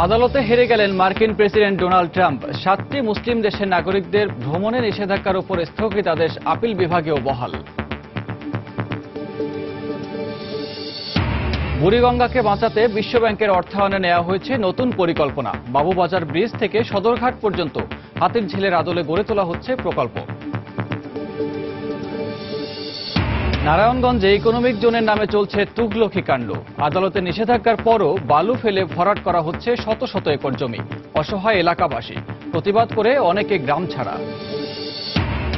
আদালতে হেরে গেলেন মার্কিন প্রেসিডেন্ট ডোনাল্ড ট্রাম্প। 7টি মুসলিম দেশের নাগরিকদের ভ্রমণে নিষেধাজ্ঞার উপর স্থগিতাদেশ আপিল বিভাগেও বহাল। বুড়িগঙ্গাকে বাঁচাতে বিশ্বব্যাংকের অর্থায়নে নেওয়া হয়েছে নতুন পরিকল্পনা। বাবুবাজার ব্রিজ থেকে সদরঘাট পর্যন্ত হাতিরঝিলের আদলে গড়ে তোলা হচ্ছে প্রকল্প। নারায়ণগঞ্জে ইকোনমিক জোনের নামে চলছে তুগলকি কাণ্ড। আদালতে নিষেধাজ্ঞার পরও বালু ফেলে ভরাট করা হচ্ছে শত শত একর জমি। অসহায় এলাকাবাসী প্রতিবাদ করে অনেকে গ্রাম ছাড়া।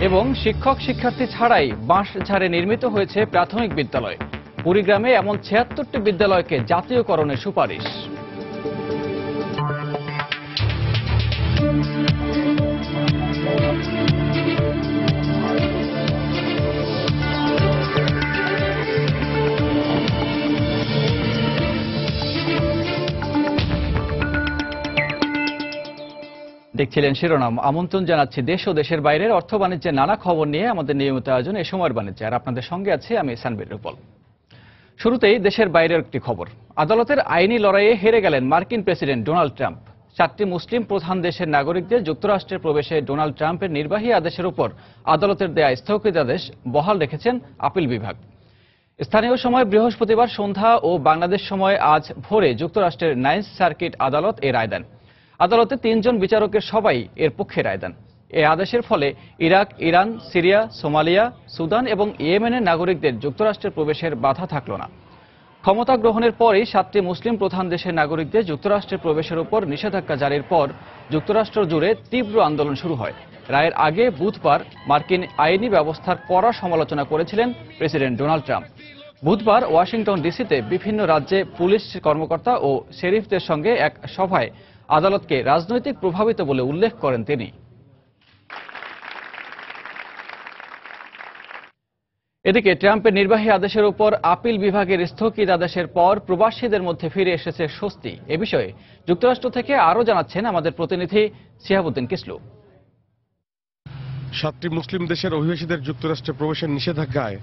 এবং শিক্ষক শিক্ষার্থী ছাড়াই বাঁশঝাড়ে নির্মিত হয়েছে প্রাথমিক বিদ্যালয়। কুড়িগ্রামে এমন 76টি বিদ্যালয়কে জাতীয়করণের সুপারিশ। দেখছিলেন শিরোনাম। আমন্ত্রণ জানাচ্ছি দেশ ও দেশের বাইরের অর্থ বাণিজ্যের নানা খবর নিয়ে আমাদের নিয়মিত আয়োজন এ সময়ের বাণিজ্য। আর আপনাদের সঙ্গে আছি আমি সানবীর রূপল। শুরুতেই দেশের বাইরের একটি খবর। আদালতের আইনি লড়াইয়ে হেরে গেলেন মার্কিন প্রেসিডেন্ট ডোনাল্ড ট্রাম্প। 4টি মুসলিম প্রধান দেশের নাগরিকদের যুক্তরাষ্ট্রে প্রবেশে ডোনাল্ড ট্রাম্পের নির্বাহী আদেশের উপর আদালতের দেয়া স্থগিতাদেশ বহাল রেখেছেন আপিল বিভাগ। স্থানীয় সময় বৃহস্পতিবার সন্ধ্যা ও বাংলাদেশ সময় আজ ভোরে যুক্তরাষ্ট্রের 9th সার্কিট আদালত এ রায় দেন। আদালতে 3 জন বিচারকের সবাই এর পক্ষে রায় দেন। এই আদেশের ফলে Iraq, Iran, Syria, Somalia, Sudan এবং ইয়েমেনের নাগরিকদের যুক্তরাষ্ট্রে প্রবেশের বাধা থাকল না। ক্ষমতা গ্রহণের পরই 7টি মুসলিম প্রধান দেশের নাগরিকদের যুক্তরাষ্ট্রে প্রবেশের উপর নিষেধাজ্ঞা জারির পর যুক্তরাষ্ট্র জুড়ে তীব্র আন্দোলন শুরু হয়। রায়ের আগে বুধবার মার্কিন আইনি ব্যবস্থার কড়া সমালোচনা করেছিলেন প্রেসিডেন্ট ডোনাল্ড ট্রাম্প। বুধবার ওয়াশিংটন ডিসিতে বিভিন্ন রাজ্যে পুলিশ কর্মকর্তা ও শেরিফদের সঙ্গে এক সভায় আদালতকে রাজনৈতিক প্রভাবিত বলে উল্লেখ করেন তিনি। এদিকে ট্রাম্পের নির্বাহী আদেশের উপর আপিল বিভাগের স্থগিতাদেশের পর প্রবাসীদের মধ্যে ফিরে এসেছে স্বস্তি। এ বিষয়ে যুক্তরাষ্ট্র থেকে আরও জানাচ্ছেন আমাদের প্রতিনিধি শিহাবুদ্দিন কিসলু। 7টি মুসলিম দেশের অভিবাসীদের যুক্তরাষ্ট্রে প্রবেশের নিষেধাজ্ঞায়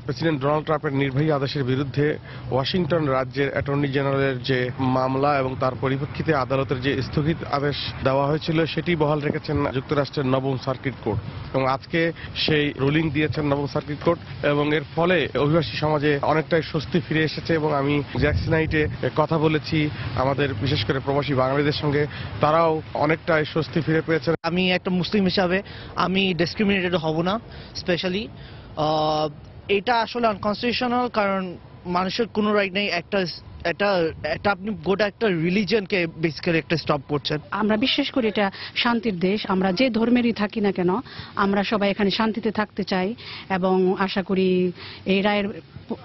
প্রেসিডেন্ট ডোনাল্ড ট্রাম্পের নির্বাহী আদেশের বিরুদ্ধে ওয়াশিংটন রাজ্যের অ্যাটর্নি জেনারেলের যে মামলা এবং তার পরিপ্রেক্ষিতে আদালতের যে স্থগিত আদেশ দেওয়া হয়েছিল সেটি বহাল রেখেছেন যুক্তরাষ্ট্রের 9ম সার্কিট কোর্ট এবং আজকে সেই রুলিং দিয়েছেন 9ম সার্কিট কোর্ট এবং এর ফলে অভিবাসী সমাজে অনেকটাই স্বস্তি ফিরে এসেছে। এবং আমি জ্যাকসনাইটে কথা বলেছি আমাদের বিশেষ করে প্রবাসী বাঙালিদের সঙ্গে, তারাও অনেকটাই স্বস্তি ফিরে পেয়েছেন। আমি একটা মুসলিম হিসাবে আমি ডিসক্রিমিনেটেড হব না। স্পেশালি এটা আসলে আনকনস্টিটিউশনাল, কারণ মানুষের কোনো রাইট নেই এটা আপনি গোটা একটা রিলিজিয়নকে বেসিক্যালি একটা স্টপ করছেন। আমরা বিশ্বাস করি এটা শান্তির দেশ। আমরা যে ধর্মেরই থাকি না কেন আমরা সবাই এখানে শান্তিতে থাকতে চাই এবং আশা করি এই রায়ের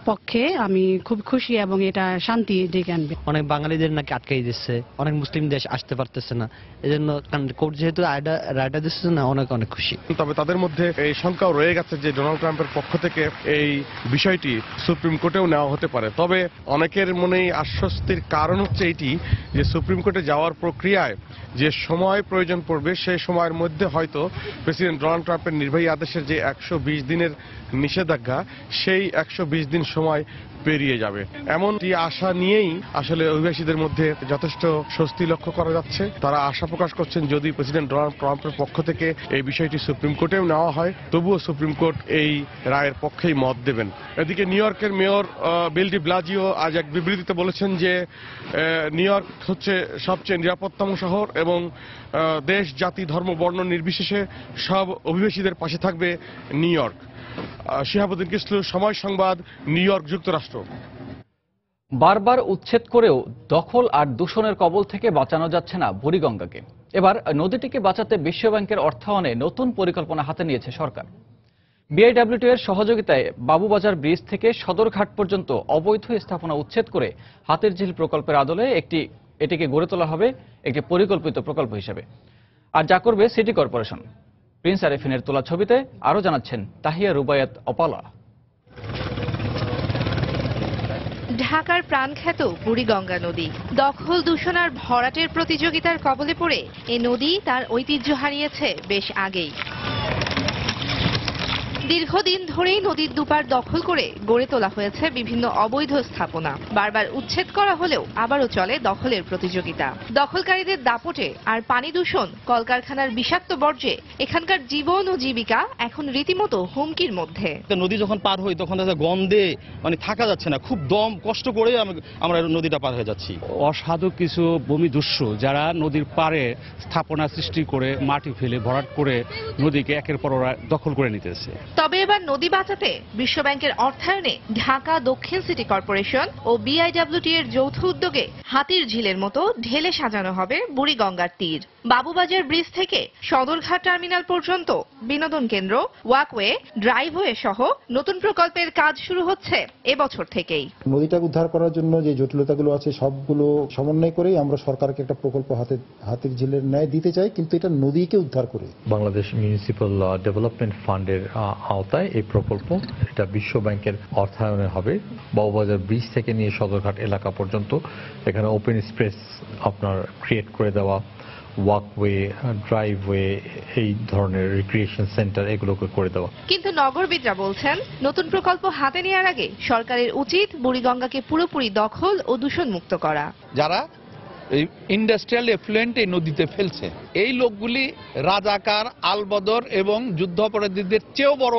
পক্ষে আমি খুব খুশি এবং এটা শান্তি ডেকে আনবে। অনেক বাঙালিদের নাকি আটকাই দিচ্ছে, অনেক মুসলিম দেশ আসতে পারতেছে না, এজন্য কোর্ট যেহেতু রায়টা দিচ্ছে না অনেক খুশি। তবে তাদের মধ্যে এই শঙ্কাও রয়ে গেছে যে ডোনাল্ড ট্রাম্পের পক্ষ থেকে এই বিষয়টি সুপ্রিম কোর্টেও নেওয়া হতে পারে। তবে অনেকের মনে আশ্বস্তির কারণ হচ্ছে এটি যে সুপ্রিম কোর্টে যাওয়ার প্রক্রিয়ায় যে সময় প্রয়োজন পড়বে সেই সময়ের মধ্যে হয়তো প্রেসিডেন্ট ডোনাল্ড ট্রাম্পের নির্বাহী আদেশের যে 120 দিনের নিষেধাজ্ঞা সেই 120 দিন সময় পেরিয়ে যাবে। এমনটি আশা নিয়েই আসলে অভিবাসীদের মধ্যে যথেষ্ট স্বস্তি লক্ষ্য করা যাচ্ছে। তারা আশা প্রকাশ করছেন যদি প্রেসিডেন্ট ডোনাল্ড ট্রাম্পের পক্ষ থেকে এই বিষয়টি সুপ্রিম কোর্টেও নেওয়া হয় তবুও সুপ্রিম কোর্ট এই রায়ের পক্ষেই মত দেবেন। এদিকে নিউ ইয়র্কের মেয়র বিল ডি ব্লাজিও আজ এক বিবৃতিতে বলেছেন যে নিউ ইয়র্ক হচ্ছে সবচেয়ে নিরাপত্তম শহর এবং দেশ, জাতি, ধর্ম, বর্ণ নির্বিশেষে সব অভিবাসীদের পাশে থাকবে নিউ ইয়র্ক। শিহাবুদ্দিন কিসলু, সময় সংবাদ, নিউ ইয়র্ক, যুক্তরাষ্ট্র। বারবার উচ্ছেদ করেও দখল আর দূষণের কবল থেকে বাঁচানো যাচ্ছে না বুড়িগঙ্গাকে। এবার নদীটিকে বাঁচাতে বিশ্বব্যাংকের অর্থায়নে নতুন পরিকল্পনা হাতে নিয়েছে সরকার। বিআইডব্লিউটি এর সহযোগিতায় বাবুবাজার ব্রিজ থেকে সদরঘাট পর্যন্ত অবৈধ স্থাপনা উচ্ছেদ করে হাতিরঝিল প্রকল্পের আদলে এটিকে গড়ে তোলা হবে একটি পরিকল্পিত প্রকল্প হিসেবে। আর যা করবে সিটি কর্পোরেশন। প্রিন্স আরেফিনের তোলা ছবিতে আরও জানাচ্ছেন তাহিয়া রুবায়াত অপালা। ঢাকার প্রাণখ্যাত বুড়িগঙ্গা নদী দখল, দূষণ আর ভরাটের প্রতিযোগিতার কবলে পড়ে এ নদী তার ঐতিহ্য হারিয়েছে বেশ আগেই। দীর্ঘদিন ধরেই নদীর দুপার দখল করে গড়ে তোলা হয়েছে বিভিন্ন অবৈধ স্থাপনা। বারবার উচ্ছেদ করা হলেও আবারও চলে দখলের প্রতিযোগিতা। দখলকারীদের দাপটে আর পানি দূষণ, কলকারখানার বিষাক্ত বর্জ্যে এখানকার জীবন ও জীবিকা এখন রীতিমতো হুমকির মধ্যে। নদী যখন পার হই তখন গন্ধে থাকা যাচ্ছে না, খুব দম কষ্ট করে আমরা নদীটা পার হয়ে যাচ্ছি। অসাধু কিছু ভূমিদস্যু যারা নদীর পাড়ে স্থাপনা সৃষ্টি করে মাটি ফেলে ভরাট করে নদীকে একের পর ওরা দখল করে নিতেছে। তবে এবার নদী বাঁচাতে বিশ্বব্যাংকের অর্থায়নে ঢাকা দক্ষিণ সিটি কর্পোরেশন ও বিআইডব্লিউটি এর যৌথ উদ্যোগে হাতির ঝিলের মতো ঢেলে সাজানো হবে বুড়িগঙ্গার তীর। বাবুবাজার ব্রিজ থেকে সদরঘাট টার্মিনাল পর্যন্ত বিনোদন কেন্দ্র, ওয়াকওয়ে, ড্রাইভওয়ে সহ নতুন প্রকল্পের কাজ শুরু হচ্ছে এবছর থেকেই। নদীটাকে উদ্ধার করার জন্য যে জটিলতাগুলো আছে সবগুলো সমন্বয় করেই আমরা সরকারকে একটা প্রকল্প হাতির ঝিলের ন্যায় দিতে চাই, কিন্তু এটা নদীকে উদ্ধার করে। বাংলাদেশ মিউনিসিপ্যাল ডেভেলপমেন্ট ফান্ডের আওতায় এই প্রকল্প, এটা বিশ্ব ব্যাংকের অর্থায়নে হবে। বাবুবাজার ব্রিজ থেকে নিয়ে সদরঘাট এলাকা পর্যন্ত এখানে ওপেন স্পেস আপনার ক্রিয়েট করে দেওয়া, ওয়াকওয়ে, ড্রাইভওয়ে, এই ধরনের রিক্রিয়েশন সেন্টার এগুলোকে করে দেওয়া। কিন্তু নগরবিদরা বলছেন, নতুন প্রকল্প হাতে নেওয়ার আগে সরকারের উচিত বুড়িগঙ্গাকে পুরোপুরি দখল ও দূষণ মুক্ত করা। যারা ইন্ডাস্ট্রিয়াল এফ্লুয়েন্ট এই নদীতে ফেলছে, এই লোকগুলি রাজাকার, আলবদর এবং যুদ্ধাপরাধীদের চেয়েও বড়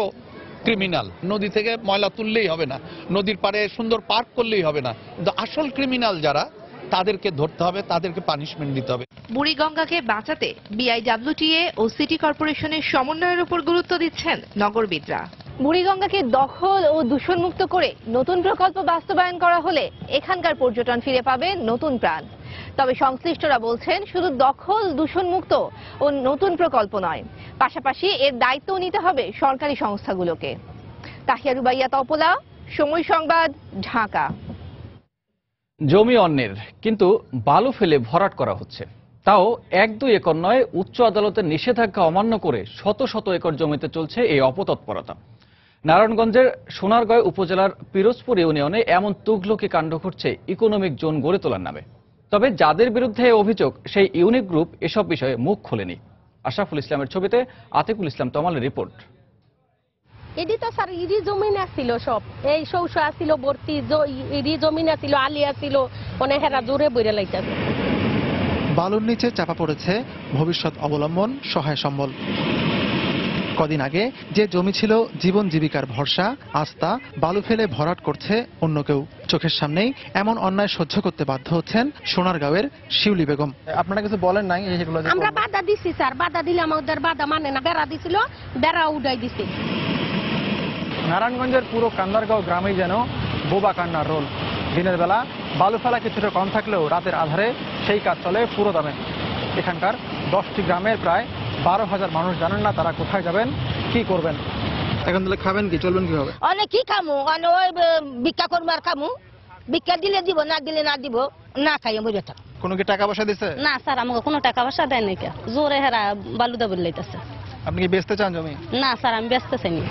ক্রিমিনাল। নদী থেকে ময়লা তুললেই হবে না, নদীর পাড়ে সুন্দর পার্ক করলেই হবে না, কিন্তু আসল ক্রিমিনাল যারা তাদেরকে ধরতে হবে, তাদেরকে পানিশমেন্ট দিতে হবে। বুড়িগঙ্গাকে বাঁচাতে বিআইডব্লিউটিএ ও সিটি কর্পোরেশনের সমন্বয়ের উপর গুরুত্ব দিচ্ছেন নগরবিদরা। বুড়িগঙ্গাকে দখল ও দূষণমুক্ত করে নতুন প্রকল্প বাস্তবায়ন করা হলে এখানকার পর্যটন ফিরে পাবে নতুন প্রাণ। তবে সংশ্লিষ্টরা বলছেন, শুধু দখল, দূষণমুক্ত ও নতুন প্রকল্প নয়, পাশাপাশি এর দায়িত্ব নিতে হবে সরকারি সংস্থাগুলোকে। তাহিয়া রুবাইয়া তপলা, সময় সংবাদ, ঢাকা। জমি অন্যের, কিন্তু বালু ফেলে ভরাট করা হচ্ছে, তাও 1-2 একর নয়, উচ্চ আদালতের নিষেধাজ্ঞা অমান্য করে শত শত একর জমিতে চলছে এই অপতৎপরতা। নারায়ণগঞ্জের সোনারগাঁও উপজেলার পিরোজপুর ইউনিয়নে এমন তুগলকি কাণ্ড ঘটছে ইকোনমিক জোন গড়ে তোলার নামে। তবে যাদের বিরুদ্ধে অভিযোগ, সেই ইউনিক গ্রুপ এসব বিষয়ে মুখ খোলেনি। আশরাফুল ইসলামের ছবিতে আতিকুল ইসলাম তমালের রিপোর্ট। এডি তো স্যার ইডি জমিন আসছিল, সব এই শৌশ আসছিল ভর্তি, ইডি জমিন আসছিল, আলি আসছিল, মানে হেরা জোরে বইরে লাইতাছে। বালুর নিচে চাপা পড়েছে ভবিষ্যৎ অবলম্বন সহায় সম্বল। কদিন আগে যে জমি ছিল জীবন জীবিকার ভরসা, আস্থা, বালু ফেলে ভরাট করছে অন্য কেউ। চোখের সামনেই এমন অন্যায় সহ্য করতে বাধ্য হচ্ছেন সোনারগাঁওয়ের শিউলি বেগম। আপনারা কিছু বলেন নাই? আমরা বাধা দিছি স্যার, বাধা দিলে আমাদের বাধা মানে না, বেড়া দিছিল, বেড়া উড়াই দিছে। নারায়ণগঞ্জের পুরো কান্দারগাঁও গ্রামেই যেন বোবা কান্নার রোল। দিনের বেলা বালু ফেলা কিছুটা কম থাকলেও রাতের আধারে সেই কাজ চলে পুরো দমে। এখানকার 10টি গ্রামের প্রায় 12,000 মানুষ জানেন না তারা কোথায় যাবেন, কি করবেন। এখন তাহলে খাবেন কি, চলবেন কিভাবে? অনেক কি খামু, ওই ভিক্ষা করবো আর খামু, ভিক্ষা দিলে দিব, না দিলে না দিব, না খাইয়ে মরে থাক। কোনো কি টাকা পয়সা দিছে? না স্যার, আমাকে কোনো টাকা পয়সা দেয় নাই, জোরে হেরা বালু দেবো লাইতেছে। আপনি কি বেচতে চান জমি? না স্যার, আমি বেচতে চাইনি।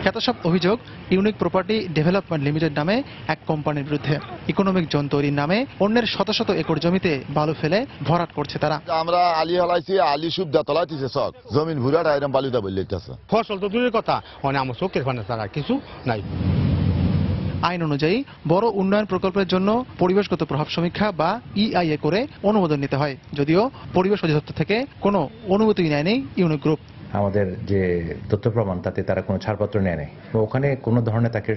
এত সব অভিযোগ ইউনিক প্রপার্টি ডেভেলপমেন্ট লিমিটেড নামে এক কোম্পানির বিরুদ্ধে। ইকোনমিক জোন তৈরির নামে অন্যের শত শত একর জমিতে বালু ফেলে ভরাট করছে তারা। আমরা আলি হলাইছি, আলি সুবিধা তলাইতেছে, সব জমিন ভুরাটা এরকম বালুটা বললেইতেছে। ফসল তো দূরের কথা, আমার চোখের ফানে ছাড়া কিছু নাই। আইন অনুযায়ী বড় উন্নয়ন প্রকল্পের জন্য পরিবেশগত প্রভাব সমীক্ষা বা ইআইএ করে অনুমোদন নিতে হয়, যদিও পরিবেশ অধিদপ্তর থেকে কোনো অনুমতি নেয়নি ইউনিক গ্রুপ। আমাদের যে তথ্য প্রমাণ, তাতে তারা কোনো ছাড়পত্র নেয় নাই। ওখানে কোনো ধরনের তাকে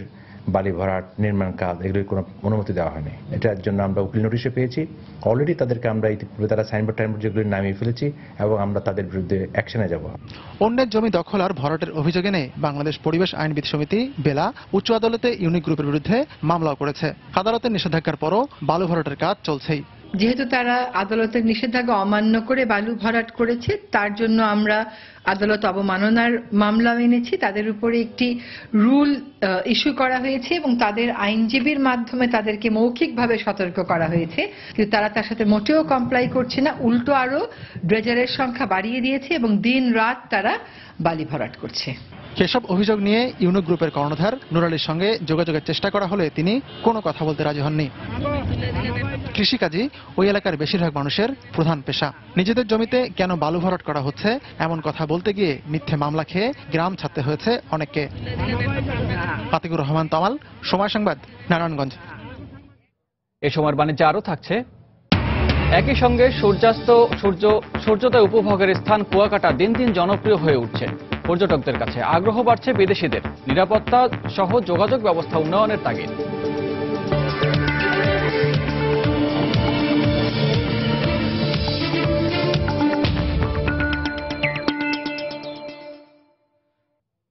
বালি ভরাট, নির্মাণ কাজ এগুলোর কোনো অনুমতি দেওয়া হয়নি। এটার জন্য আমরা উকিল নোটিশে পেয়েছি। অলরেডি তাদেরকে আমরা ইতিপূর্বে তারা সাইনবোর্ড টাইনবোর্ড যেগুলো নামিয়ে ফেলেছি এবং আমরা তাদের বিরুদ্ধে অ্যাকশনে যাব। অন্যের জমি দখল আর ভরাটের অভিযোগ এনে বাংলাদেশ পরিবেশ আইনবিদ সমিতি বেলা উচ্চ আদালতে ইউনিক গ্রুপের বিরুদ্ধে মামলাও করেছে। আদালতের নিষেধাজ্ঞার পরও বালু ভরাটের কাজ চলছেই। যেহেতু তারা আদালতের নিষেধাজ্ঞা অমান্য করে বালু ভরাট করেছে, তার জন্য আমরা আদালত অবমাননার মামলা এনেছি। তাদের উপরে একটি রুল ইস্যু করা হয়েছে এবং তাদের আইনজীবীর মাধ্যমে তাদেরকে মৌখিকভাবে সতর্ক করা হয়েছে, কিন্তু তারা তার সাথে মোটেও কমপ্লাই করছে না, উল্টো আরো ড্রেজারের সংখ্যা বাড়িয়ে দিয়েছে এবং দিন রাত তারা বালি ভরাট করছে। সেসব অভিযোগ নিয়ে ইউনিক গ্রুপের কর্ণধার নুর আলীর সঙ্গে যোগাযোগের চেষ্টা করা হলে তিনি কোনো কথা বলতে রাজি হননি। কৃষিকাজী ওই এলাকার বেশিরভাগ মানুষের প্রধান পেশা। নিজেদের জমিতে কেন বালু ভরাট করা হচ্ছে এমন কথা বলতে গিয়ে মিথ্যে মামলা খেয়ে গ্রাম ছাড়তে হয়েছে অনেককে। আতিকুর রহমান তামাল, সময় সংবাদ, নারায়ণগঞ্জ। এই সময়ের বাণিজ্যে আরও থাকছে, একই সঙ্গে সূর্যোদয় উপভোগের স্থান কুয়াকাটা দিন দিন জনপ্রিয় হয়ে উঠছে। পর্যটকদের কাছে আগ্রহ বাড়ছে বিদেশিদের। নিরাপত্তা সহ যোগাযোগ ব্যবস্থা উন্নয়নের তাগিদ।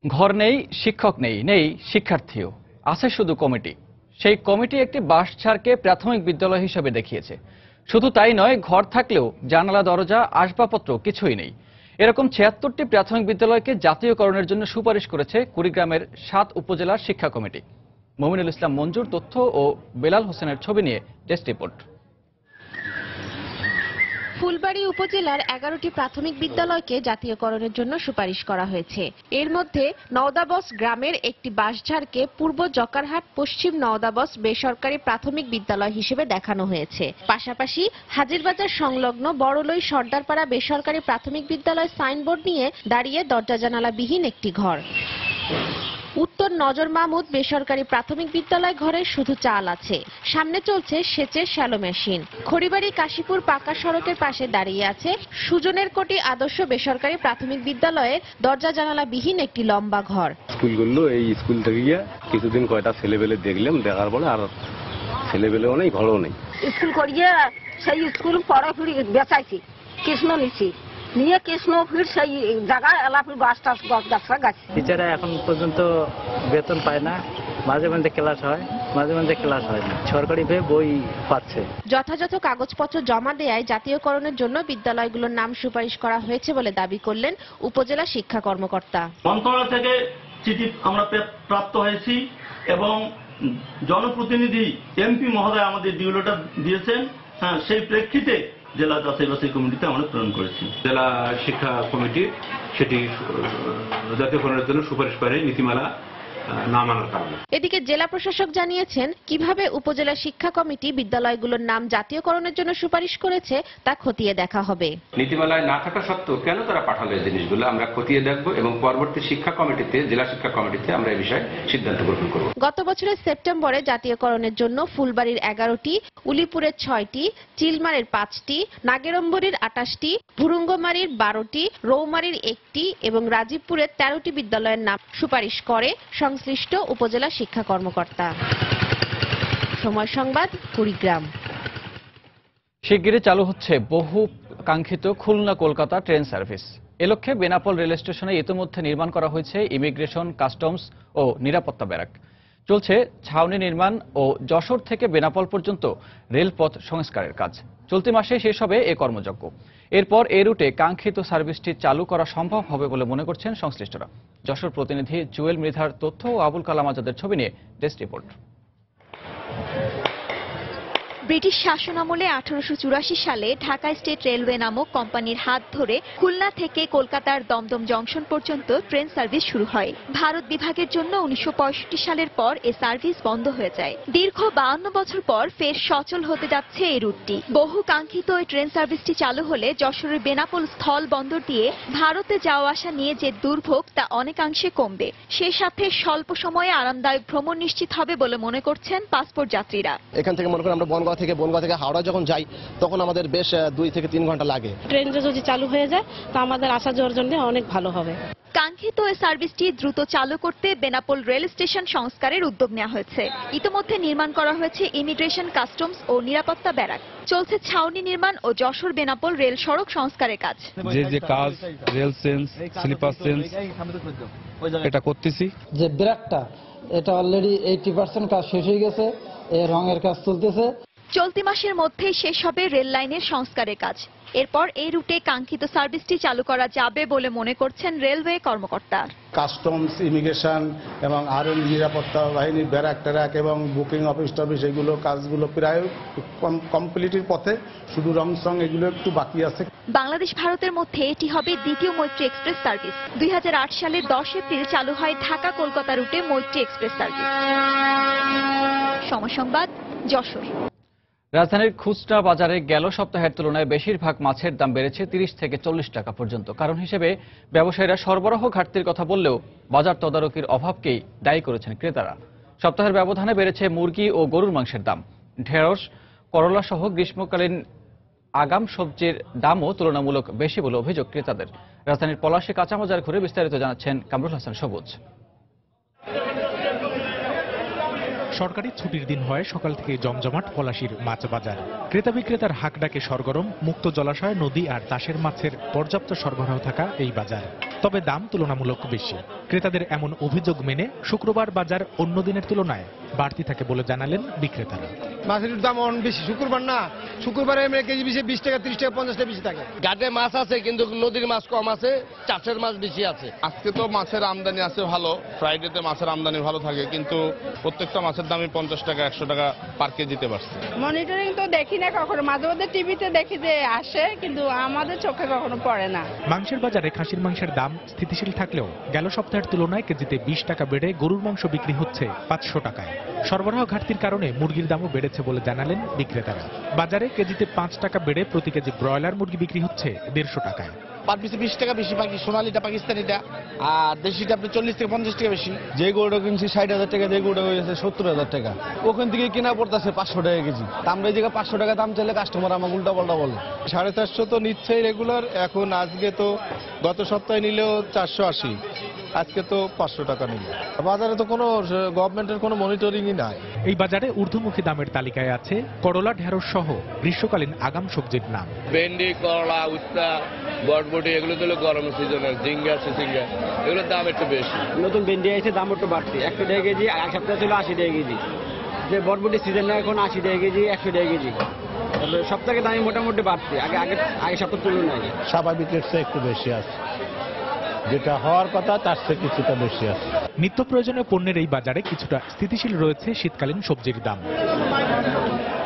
ঘর নেই, শিক্ষক নেই, নেই শিক্ষার্থীও, আছে শুধু কমিটি। সেই কমিটি একটি বাঁশঝাড়কে প্রাথমিক বিদ্যালয় হিসেবে দেখিয়েছে। শুধু তাই নয়, ঘর থাকলেও জানালা দরজা আসবাবপত্র কিছুই নেই। এরকম ৭৬টি প্রাথমিক বিদ্যালয়কে জাতীয়করণের জন্য সুপারিশ করেছে কুড়িগ্রামের ৭ উপজেলার শিক্ষা কমিটি। মমিনুল ইসলাম মঞ্জুর তথ্য ও বেলাল হোসেনের ছবি নিয়ে ডেস্ক রিপোর্ট। ফুলবাড়ী উপজেলার 11টি প্রাথমিক বিদ্যালয়কে জাতীয়করণের জন্য সুপারিশ করা হয়েছে। এর মধ্যে নওদাবস গ্রামের একটি বাঁশঝাড়কে পূর্ব জকারহাট পশ্চিম নওদাবস বেসরকারি প্রাথমিক বিদ্যালয় হিসেবে দেখানো হয়েছে। পাশাপাশি হাজিরবাজার সংলগ্ন বড়লই সর্দারপাড়া বেসরকারি প্রাথমিক বিদ্যালয় সাইনবোর্ড নিয়ে দাঁড়িয়ে দরজা জানালাবিহীন একটি ঘর। উত্তর নজর মাহমুদ বেসরকারি প্রাথমিক বিদ্যালয় ঘরে শুধু চাল আছে, সামনে চলছে সেচের শ্যালো মেশিন। খড়িবাড়ি কাশীপুর পাকা সড়কের পাশে দাঁড়িয়ে আছে সুজনের কোটি আদর্শ বেসরকারি প্রাথমিক বিদ্যালয়ে দরজা জানালা বিহীন একটি লম্বা ঘর। স্কুলগুলো এই স্কুল থেকে গিয়ে কিছুদিন কয়টা ছেলেবেলে দেখলাম, দেখার পরে আর ছেলেবেলেও নেই, ঘরও নেই। স্কুল করিয়ে সেই স্কুল পড়া ফিরি বেচাইছি, কৃষ্ণ নিছি নিয়ে কৃষ্ণ ফির সেই জায়গায় এলাপুর গাছ টাছ গাছটা গাছ। টিচাররা এখন পর্যন্ত বেতন পায় না, মাঝে মাঝে ক্লাস হয়, মাঝে মাঝে ক্লাস হয় না, সরকারিভাবে বই পাচ্ছে। যথাযথ কাগজপত্র জমা দেয়ায় জাতীয়করণের জন্য বিদ্যালয়গুলোর নাম সুপারিশ করা হয়েছে বলে দাবি করলেন উপজেলা শিক্ষা কর্মকর্তা। মন্ত্রণালয় থেকে চিঠি আমরা প্রাপ্ত হয়েছি এবং জনপ্রতিনিধি এমপি মহোদয় আমাদের ডিউলোটা দিয়েছেন। সেই প্রেক্ষিতে জেলা যাচাই বাছাই কমিটিতে আমরা প্রেরণ করেছি। জেলা শিক্ষা কমিটি সেটি জাতীয়করণের জন্য সুপারিশ করে নীতিমালা না মানার কারণে। এদিকে জেলা প্রশাসক জানিয়েছেন কিভাবে উপজেলা শিক্ষা কমিটি বিদ্যালয়গুলোর নাম জাতীয়করণের জন্য সুপারিশ করেছে তা খতিয়ে দেখা হবে। নীতিমালায় না থাকা সত্ত্বেও কেন তারা পাঠালো এই জিনিসগুলো আমরা খতিয়ে দেখব এবং পরবর্তী শিক্ষা কমিটিতে, জেলা শিক্ষা কমিটিতে আমরা এই বিষয়ে সিদ্ধান্ত গ্রহণ করব। গত বছরের সেপ্টেম্বরে জাতীয়করণের জন্য ফুলবাড়ির 11টি, উলিপুরের 6টি, চিলমারের 5টি, নাগেরম্বরীর 28টি, ভুরুঙ্গমারির 12টি, রৌমারির 1টি এবং রাজীবপুরের 13টি বিদ্যালয়ের নাম সুপারিশ করে সংশ্লিষ্ট উপজেলা শিক্ষা কর্মকর্তা। সময় সংবাদ, কুড়িগ্রাম। শিগগিরই চালু হচ্ছে বহু কাঙ্ক্ষিত খুলনা কলকাতা ট্রেন সার্ভিস। এ লক্ষ্যে বেনাপোল রেল স্টেশনে ইতিমধ্যে নির্মাণ করা হয়েছে ইমিগ্রেশন, কাস্টমস ও নিরাপত্তা ব্যারাক। চলছে ছাউনি নির্মাণ ও যশোর থেকে বেনাপোল পর্যন্ত রেলপথ সংস্কারের কাজ। চলতি মাসে শেষ হবে এ কর্মযজ্ঞ। এরপর এই রুটে কাঙ্ক্ষিত সার্ভিসটি চালু করা সম্ভব হবে বলে মনে করছেন সংশ্লিষ্টরা। যশোর প্রতিনিধি জুয়েল মৃধার তথ্য ও আবুল কালাম আজাদের ছবি নিয়ে ডেস্ক রিপোর্ট। ব্রিটিশ শাসনামলে 1884 সালে ঢাকা স্টেট রেলওয়ে নামক কোম্পানির হাত ধরে খুলনা থেকে কলকাতার দমদম জংশন পর্যন্ত ট্রেন সার্ভিস শুরু হয়। ভারত বিভাগের জন্য 1965 সালের পর এ সার্ভিস বন্ধ হয়ে যায়। দীর্ঘ 52 বছর পর ফের সচল হতে যাচ্ছে এই রুটটি। বহু কাঙ্ক্ষিত এই ট্রেন সার্ভিসটি চালু হলে যশোরের বেনাপোল স্থল বন্দর দিয়ে ভারতে যাওয়া আসা নিয়ে যে দুর্ভোগ তা অনেকাংশে কমবে। সেই সাথে স্বল্প সময়ে আরামদায়ক ভ্রমণ নিশ্চিত হবে বলে মনে করছেন পাসপোর্ট যাত্রীরা। এখান থেকে মনে করেন আমরা বনগাঁ থেকে হাওড়া যখন যাই তখন আমাদের বেশ 2 থেকে 3 ঘন্টা লাগে। ট্রেনটা যদি চালু হয়ে যায় তো আমাদের আসা যাওয়ার জন্য অনেক ভালো হবে। কাঙ্ক্ষিত এই সার্ভিসটি দ্রুত চালু করতে বেনাপোল রেল স্টেশন সংস্কারের উদ্যোগ নেওয়া হয়েছে। ইতিমধ্যে নির্মাণ করা হয়েছে ইমিগ্রেশন, কাস্টমস ও নিরাপত্তা ব্যারাক। চলছে ছাউনি নির্মাণ ও যশোর বেনাপোল রেল সড়ক সংস্কারের কাজ। যে কাজ রেল সেন্স, স্লিপার সেন্স এটা করতেছি। যে ব্যারাকটা এটা অলরেডি 80% কাজ শেষ হয়ে গেছে, এই রঙের কাজ চলতেছে। চলতি মাসের মধ্যেই শেষ হবে রেল লাইনের সংস্কারের কাজ। এরপর এই রুটে কাঙ্ক্ষিত সার্ভিসটি চালু করা যাবে বলে মনে করছেন রেলওয়ে কর্মকর্তা। কাস্টমস, ইমিগ্রেশন এবং আরও নিরাপত্তা বাহিনীর ব্যারাক ট্যারাক এবং বুকিং অফিস টফিস এগুলো কাজগুলো প্রায় কমপ্লিটের পথে, শুধু রং সং এগুলো একটু বাকি আছে। বাংলাদেশ ভারতের মধ্যে এটি হবে দ্বিতীয় মৈত্রী এক্সপ্রেস সার্ভিস। 2008 সালের 10 এপ্রিল চালু হয় ঢাকা কলকাতা রুটে মৈত্রী এক্সপ্রেস সার্ভিস। সময় সংবাদ, যশোর। রাজধানীর খুচরা বাজারে গেল সপ্তাহের তুলনায় বেশিরভাগ মাছের দাম বেড়েছে 30 থেকে 40 টাকা পর্যন্ত। কারণ হিসেবে ব্যবসায়ীরা সরবরাহ ঘাটতির কথা বললেও বাজার তদারকির অভাবকেই দায়ী করেছেন ক্রেতারা। সপ্তাহের ব্যবধানে বেড়েছে মুরগি ও গরুর মাংসের দাম। ঢেঁড়স, করলা সহ গ্রীষ্মকালীন আগাম সবজির দামও তুলনামূলক বেশি বলে অভিযোগ ক্রেতাদের। রাজধানীর পলাশী কাঁচাবাজার ঘুরে বিস্তারিত জানাচ্ছেন কামরুল হাসান সবুজ। সরকারি ছুটির দিন হয় সকাল থেকে জমজমাট পলাশীর মাছ বাজার। ক্রেতা বিক্রেতার হাক ডাকে সরগরম মুক্ত জলাশয়, নদী আর চাষের মাছের পর্যাপ্ত সরবরাহ থাকা এই বাজার। তবে দাম তুলনামূলক বেশি। ক্রেতাদের এমন অভিযোগ মেনে শুক্রবার বাজার অন্য দিনের তুলনায় বাড়তি থাকে বলে জানালেন বিক্রেতারা। মাছের দাম অনেক বেশি, শুক্রবার না, শুক্রবারে কেজি বেশি 20 টাকা 30 টাকা 50 টাকা বেশি থাকে। ঘাটে মাছ আছে কিন্তু নদীর মাছ কম আছে, চাষের মাছ বেশি আছে। আজকে তো মাছের আমদানি আছে ভালো, ফ্রাইডেতে মাছের আমদানি ভালো থাকে, কিন্তু প্রত্যেকটা মাছের দামই 50 টাকা 100 টাকা পার কেজিতে বাড়ছে। মনিটরিং তো দেখি না কখনো, মাঝে মধ্যে টিভিতে দেখি যে আসে, কিন্তু আমাদের চোখে কখনো পড়ে না। মাংসের বাজারে খাসির মাংসের দাম স্থিতিশীল থাকলেও গেল সপ্তাহের তুলনায় কেজিতে 20 টাকা বেড়ে গরুর মাংস বিক্রি হচ্ছে 500 টাকায়। সরবরাহ ঘাটতির কারণে মুরগির দামও বেড়েছে বলে জানালেন বিক্রেতারা। বাজারে কেজিতে 5 টাকা বেড়ে প্রতি কেজি ব্রয়লার মুরগি বিক্রি হচ্ছে 150 টাকায়। পার পিসে 20 টাকা বেশি, সোনালিটা পাকিস্তানিটা, আর দেশিটা আপনি 40 থেকে 50 টাকা বেশি। যে গরুটা কিনছি 60,000 টাকা, যে গরুটা হয়েছে 70,000 টাকা, ওখান থেকে কিনা পড়তেছে 500 টাকা কেজি। আমরা এই জায়গায় 500 টাকা দাম চাইলে কাস্টমার আমার উল্টা পাল্টা বলে। 450 তো নিচ্ছেই রেগুলার। এখন আজকে তো গত সপ্তাহে নিলেও 480, আজকে তো 500 টাকা নিল। বাজারে তো কোনো গভর্নমেন্টের কোনো মনিটরিংই নাই। এই বাজারে ঊর্ধ্বমুখী দামের তালিকায় আছে করলা, ঢেঁড়স সহ গ্রীষ্মকালীন আগাম সবজির নাম। ভেন্ডি, করলা, উস্তা, বটবটি এগুলো তো গরম সিজনের, ঝিঙ্গা, চিচিঙ্গা এগুলোর দাম একটু বেশি। নতুন ভেন্ডি আছে, দাম একটু বাড়তি, 100 টাকা কেজি, এক সপ্তাহে ছিল 80 টাকা কেজি। যে বটবটি সিজন না, এখন 80 টাকা কেজি, 100 টাকা কেজি। সপ্তাহে দামই মোটামুটি বাড়তি, আগে সপ্তাহ তুলনায় স্বাভাবিক রেটটা একটু বেশি আছে, যেটা হওয়ার কথা তার থেকে কিছুটা বেশি আছে। নিত্য প্রয়োজনীয় পণ্যের এই বাজারে কিছুটা স্থিতিশীল রয়েছে শীতকালীন সবজির দাম।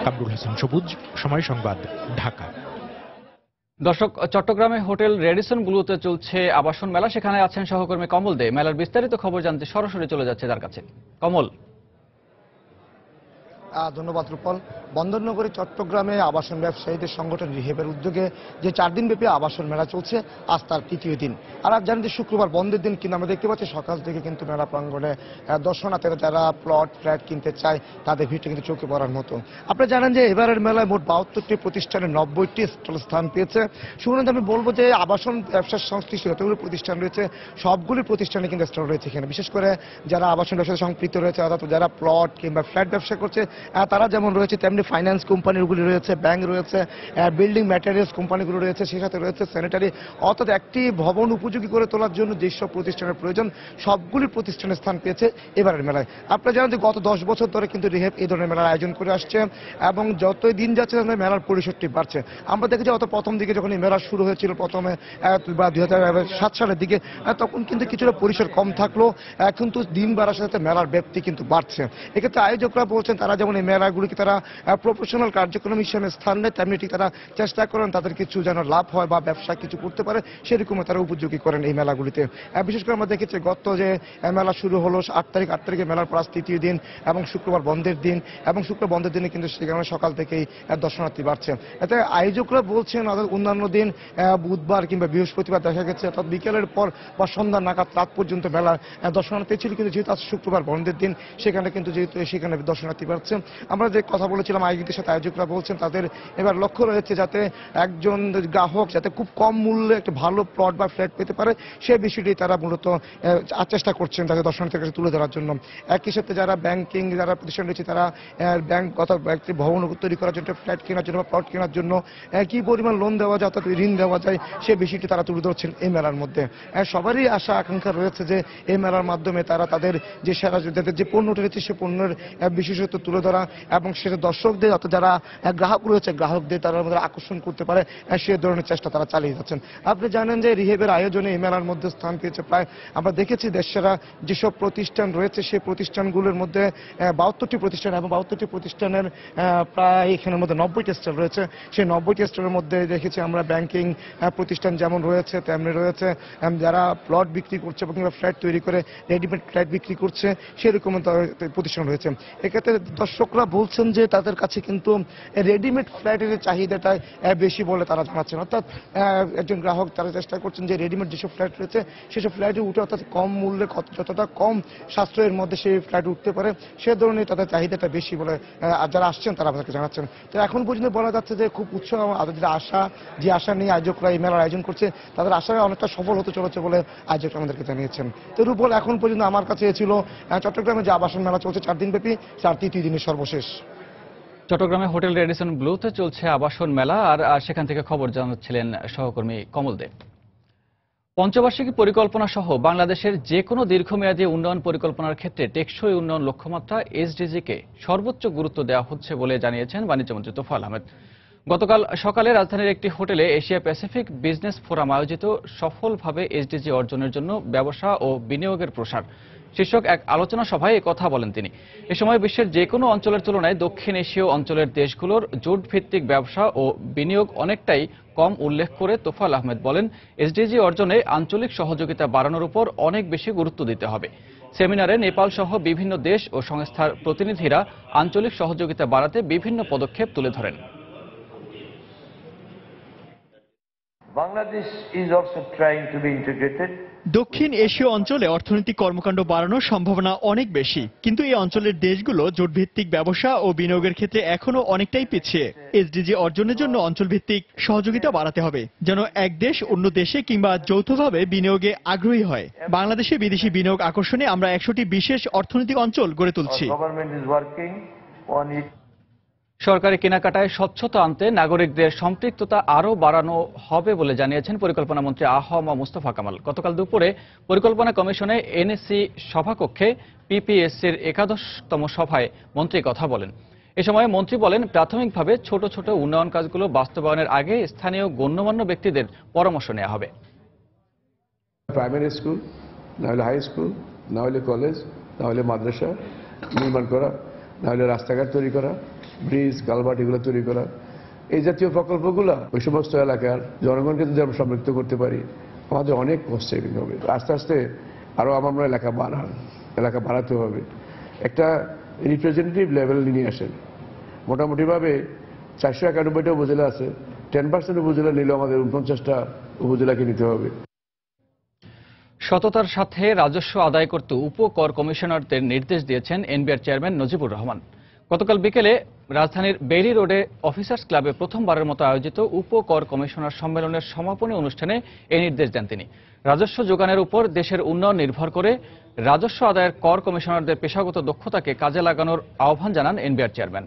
কামরুল হাসান সবুজ, সময় সংবাদ, ঢাকা। দর্শক, চট্টগ্রামে হোটেল রেডিসন ব্লুতে চলছে আবাসন মেলা। সেখানে আছেন সহকর্মী কমল দে। মেলার বিস্তারিত খবর জানতে সরাসরি চলে যাচ্ছে তার কাছে। কমল। ধন্যবাদ রূপল। বন্দরনগরী চট্টগ্রামে আবাসন ব্যবসায়ীদের সংগঠন রিহেবের উদ্যোগে যে 4 দিনব্যাপী আবাসন মেলা চলছে, আজ তার 3য় দিন। আর আজ জানেন যে শুক্রবার বন্ধের দিন, কিন্তু আমরা দেখতে পাচ্ছি সকাল থেকে কিন্তু মেলা প্রাঙ্গণে দর্শনার্থীরা যারা প্লট ফ্ল্যাট কিনতে চায় তাদের ভিড়টা কিন্তু চোখে পড়ার মতো। আপনারা জানেন যে এবারের মেলায় মোট 72টি প্রতিষ্ঠানে 90টি স্টল স্থান পেয়েছে। শুনুন, আমি বলবো যে আবাসন ব্যবসার সংশ্লিষ্ট যতগুলো প্রতিষ্ঠান রয়েছে সবগুলি প্রতিষ্ঠানে কিন্তু স্টল রয়েছে এখানে। বিশেষ করে যারা আবাসন ব্যবসার সম্পৃক্ত রয়েছে, অর্থাৎ যারা প্লট কিংবা ফ্ল্যাট ব্যবসা করছে তারা যেমন রয়েছে, তেমনি ফাইন্যান্স কোম্পানিগুলি রয়েছে, ব্যাংক রয়েছে, বিল্ডিং ম্যাটেরিয়ালস কোম্পানিগুলো রয়েছে, সেই সাথে রয়েছে স্যানিটারি, অর্থাৎ একটি ভবন উপযোগী করে তোলার জন্য যেসব প্রতিষ্ঠানের প্রয়োজন সবগুলি প্রতিষ্ঠানের স্থান পেয়েছে এবারের মেলায়। আপনারা জানেন যে গত 10 বছর ধরে কিন্তু রিহেব এই ধরনের মেলার আয়োজন করে আসছে এবং যতই দিন যাচ্ছে মেলার পরিসরটি বাড়ছে। আমরা দেখেছি অত প্রথম দিকে যখন এই মেলা শুরু হয়েছিল প্রথমে বা 2007 সালের দিকে, তখন কিন্তু কিছুটা পরিসর কম থাকলো, কিন্তু দিন বাড়ার সাথে মেলার ব্যাপ্তি কিন্তু বাড়ছে। এক্ষেত্রে আয়োজকরা বলছেন তারা যেমন এই মেলাগুলিকে তারা প্রফেশনাল কার্যক্রম হিসেবে স্থান নেয়, তেমনি ঠিক তারা চেষ্টা করেন তাদের কিছু যেন লাভ হয় বা ব্যবসা কিছু করতে পারে সেরকম তারা উপযোগী করেন এই মেলাগুলিতে। বিশেষ করে আমরা দেখেছি গত যে মেলা শুরু হলো 8 তারিখে মেলার প্রায় 3য় দিন এবং শুক্রবার বন্ধের দিন, এবং শুক্রবার বন্ধের দিনে কিন্তু সেখানে সকাল থেকেই দর্শনার্থী বাড়ছে। এতে আয়োজকরা বলছেন অন্যান্য দিন বুধবার কিংবা বৃহস্পতিবার দেখা গেছে অর্থাৎ বিকেলের পর বা সন্ধ্যা নাগাদ রাত পর্যন্ত মেলা দর্শনার্থী ছিল, কিন্তু যেহেতু আজ শুক্রবার বন্ধের দিন সেখানে কিন্তু যেহেতু সেখানে দর্শনার্থী বাড়ছে। আমরা যে কথা বলেছিলাম আয়োজকদের সাথে, আয়োজকরা বলছেন তাদের এবার লক্ষ্য রয়েছে যাতে একজন গ্রাহক যাতে খুব কম মূল্যে একটা ভালো প্লট বা ফ্ল্যাট পেতে পারে, সেই বিষয়টি তারা মূলত চেষ্টা করছেন তাদের দর্শনার্থীর কাছে তুলে ধরার জন্য। একই সাথে যারা ব্যাংকিং যারা প্রতিষ্ঠান রয়েছে তারা ব্যাংক অথবা একটি ভবন তৈরি করার জন্য, ফ্ল্যাট কেনার জন্য বা প্লট কেনার জন্য কি পরিমাণ লোন দেওয়া যায় অর্থাৎ ঋণ দেওয়া যায় সেই বিষয়টি তারা তুলে ধরছেন এই মেলার মধ্যে। সবারই আশা আকাঙ্ক্ষা রয়েছে যে এই মেলার মাধ্যমে তারা তাদের যে সেরা যাদের যে পণ্যটি রয়েছে সে পণ্যের বিশেষত্ব তুলে ধরা এবং সেটা দর্শকদের অর্থাৎ যারা গ্রাহক রয়েছে গ্রাহকদের তারা আকর্ষণ করতে পারে সে ধরনের চেষ্টা তারা চালিয়ে যাচ্ছেন। আপনি জানেন যে রিহেবের আয়োজনে এই মেলার মধ্যে স্থান পেয়েছে প্রায় আমরা দেখেছি দেশসেরা যেসব প্রতিষ্ঠান রয়েছে সেই প্রতিষ্ঠানগুলোর মধ্যে 72টি প্রতিষ্ঠান এবং 72টি প্রতিষ্ঠানের প্রায় এখানের মধ্যে 90টি স্টল রয়েছে। সেই 90টি স্টলের মধ্যে দেখেছি আমরা ব্যাংকিং প্রতিষ্ঠান যেমন রয়েছে তেমনি রয়েছে যারা প্লট বিক্রি করছে কিংবা ফ্ল্যাট তৈরি করে রেডিমেড ফ্ল্যাট বিক্রি করছে সেরকম প্রতিষ্ঠান রয়েছে। এক্ষেত্রে দর্শক দর্শকরা বলছেন যে তাদের কাছে কিন্তু রেডিমেড ফ্ল্যাটের চাহিদাটা বেশি বলে তারা জানাচ্ছেন। অর্থাৎ একজন গ্রাহক তারা চেষ্টা করছেন যে রেডিমেড যেসব ফ্ল্যাট রয়েছে সেসব ফ্ল্যাটে উঠে অর্থাৎ কম মূল্যে যতটা কম সাশ্রয়ের মধ্যে সেই ফ্ল্যাট উঠতে পারে সে ধরনের তাদের চাহিদাটা বেশি বলে যারা আসছেন তারা আমাদেরকে জানাচ্ছেন। তো এখন পর্যন্ত বলা যাচ্ছে যে খুব উৎসাহ যে আশা নিয়ে আয়োজকরা এই মেলার আয়োজন করছে তাদের আশায় অনেকটা সফল হতে চলেছে বলে আয়োজকরা আমাদেরকে জানিয়েছেন। তো রূপল এখন পর্যন্ত আমার কাছে ছিল চট্টগ্রামে যে আবাসন মেলা চলছে 4 দিন ব্যাপী, 4টি দিনের সর্বশেষ। চট্টগ্রামে হোটেল রেডিসন ব্লুতে চলছে আবাসন মেলা, আর সেখান থেকে খবর জানাচ্ছিলেন সহকর্মী কমল দেব। পঞ্চবার্ষিকী পরিকল্পনা সহ বাংলাদেশের যে কোনো দীর্ঘমেয়াদী উন্নয়ন পরিকল্পনার ক্ষেত্রে টেকসই উন্নয়ন লক্ষ্যমাত্রা এসডিজিকে সর্বোচ্চ গুরুত্ব দেওয়া হচ্ছে বলে জানিয়েছেন বাণিজ্যমন্ত্রী তোফায়েল আহমেদ। গতকাল সকালে রাজধানীর একটি হোটেলে এশিয়া প্যাসিফিক বিজনেস ফোরাম আয়োজিত সফলভাবে এসডিজি অর্জনের জন্য ব্যবসা ও বিনিয়োগের প্রসার শীর্ষক এক আলোচনা সভায় কথা বলেন তিনি। এ সময় বিশ্বের যে কোনো অঞ্চলের তুলনায় দক্ষিণ এশীয় অঞ্চলের দেশগুলোর জোট ভিত্তিক ব্যবসা ও বিনিয়োগ অনেকটাই কম উল্লেখ করে তোফায়েল আহমেদ বলেন, এসডিজি অর্জনে আঞ্চলিক সহযোগিতা বাড়ানোর উপর অনেক বেশি গুরুত্ব দিতে হবে। সেমিনারে নেপাল সহ বিভিন্ন দেশ ও সংস্থার প্রতিনিধিরা আঞ্চলিক সহযোগিতা বাড়াতে বিভিন্ন পদক্ষেপ তুলে ধরেন। Bangladesh is also trying to be integrated. দক্ষিণ এশীয় অঞ্চলে অর্থনৈতিক কর্মকাণ্ড বাড়ানোর সম্ভাবনা অনেক বেশি, কিন্তু এই অঞ্চলের দেশগুলো জোটভিত্তিক ব্যবসা ও বিনিয়োগের ক্ষেত্রে এখনো অনেকটাই পিছিয়ে। এসডিজি অর্জনের জন্য অঞ্চলভিত্তিক সহযোগিতা বাড়াতে হবে, যেন এক দেশ অন্য দেশে কিংবা যৌথভাবে বিনিয়োগে আগ্রহী হয়। বাংলাদেশে বিদেশি বিনিয়োগ আকর্ষণে আমরা 100টি বিশেষ অর্থনৈতিক অঞ্চল গড়ে তুলছি। সরকারি কেনাকাটায় স্বচ্ছতা আনতে নাগরিকদের সম্পৃক্ততা আরও বাড়ানো হবে বলে জানিয়েছেন পরিকল্পনা মন্ত্রী আ.হ.ম মুস্তফা কামাল। গতকাল দুপুরে পরিকল্পনা কমিশনে এনএসসি সভাকক্ষে পিপিএসসির 11তম সভায় মন্ত্রী কথা বলেন। এ সময় মন্ত্রী বলেন, প্রাথমিকভাবে ছোট ছোট উন্নয়ন কাজগুলো বাস্তবায়নের আগে স্থানীয় গণ্যমান্য ব্যক্তিদের পরামর্শ নেওয়া হবে। প্রাইমারি স্কুল, না হলে হাই স্কুল, না হলে কলেজ, না হলে মাদ্রাসা নির্মাণ করা, না হলে রাস্তাঘাট তৈরি করা, ব্রিজ কালভার্ট এগুলো তৈরি করা, এই জাতীয় প্রকল্পগুলো ওই সমস্ত এলাকার জনগণকে যদি আমরা সম্পৃক্ত করতে পারি আমাদের অনেক কস্ট সেভিং হবে। আস্তে আস্তে আরও আমরা এলাকা বাড়াতে হবে। একটা রিপ্রেজেন্টেটিভ লেভেল নিয়ে আসেন। মোটামুটিভাবে 491টা উপজেলা আছে, 10% উপজেলা নিলে আমাদের 49টা উপজেলাকে নিতে হবে। সততার সাথে রাজস্ব আদায় করতে উপকর কমিশনারদের নির্দেশ দিয়েছেন এনবিআর চেয়ারম্যান নজিবুর রহমান। গতকাল বিকেলে রাজধানীর বেইলি রোডে অফিসার্স ক্লাবে প্রথমবারের মতো আয়োজিত উপকর কমিশনার সম্মেলনের সমাপনী অনুষ্ঠানে এই নির্দেশ দেন তিনি। রাজস্ব যোগানের উপর দেশের উন্নয়ন নির্ভর করে, রাজস্ব আদায়ের কর কমিশনারদের পেশাগত দক্ষতাকে কাজে লাগানোর আহ্বান জানান এনবিআর চেয়ারম্যান।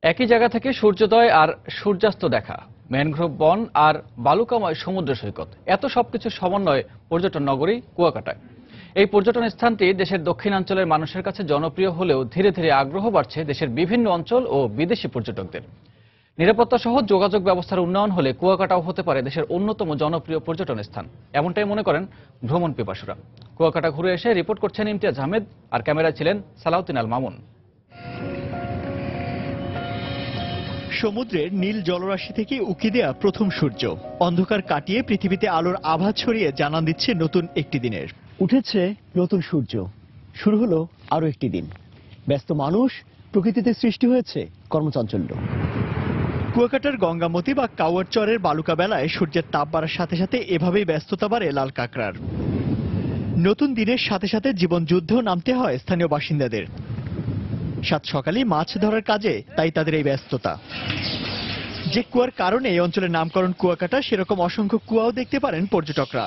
একই জায়গা থেকে সূর্যোদয় আর সূর্যাস্ত দেখা, ম্যানগ্রোভ বন আর বালুকাময় সমুদ্র সৈকত, এত সবকিছুর সমন্বয় পর্যটন নগরী কুয়াকাটায়। এই পর্যটন স্থানটি দেশের দক্ষিণাঞ্চলের মানুষের কাছে জনপ্রিয় হলেও ধীরে ধীরে আগ্রহ বাড়ছে দেশের বিভিন্ন অঞ্চল ও বিদেশি পর্যটকদের। নিরাপত্তা সহ যোগাযোগ ব্যবস্থার উন্নয়ন হলে কুয়াকাটাও হতে পারে দেশের অন্যতম জনপ্রিয় পর্যটন স্থান, এমনটাই মনে করেন ভ্রমণ পিপাসুরা। কুয়াকাটা ঘুরে এসে রিপোর্ট করছেন ইমতিয়াজ আহমেদ, আর ক্যামেরায় ছিলেন সালাউদ্দিন আল মামুন। সমুদ্রের নীল জলরাশি থেকে উঁকি দেয়া প্রথম সূর্য অন্ধকার কাটিয়ে পৃথিবীতে আলোর আভা ছড়িয়ে জানান দিচ্ছে নতুন একটি দিনের। উঠেছে নতুন সূর্য, শুরু হলো আরো একটি দিন। ব্যস্ত মানুষ, প্রকৃতিতে সৃষ্টি হয়েছে কর্মচাঞ্চল্য। কুয়াকাটার গঙ্গামতি বা কাওয়ারচরের বালুকা বেলায় সূর্যের তাপ বাড়ার সাথে সাথে এভাবেই ব্যস্ততা বাড়ে লাল কাঁকড়ার। নতুন দিনের সাথে সাথে জীবন যুদ্ধেও নামতে হয় স্থানীয় বাসিন্দাদের। সাত সকালে মাছ ধরার কাজে তাই তাদের এই ব্যস্ততা। যে কুয়ার কারণে এই অঞ্চলের নামকরণ কুয়াকাটা, সেরকম অসংখ্য কুয়াও দেখতে পারেন পর্যটকরা।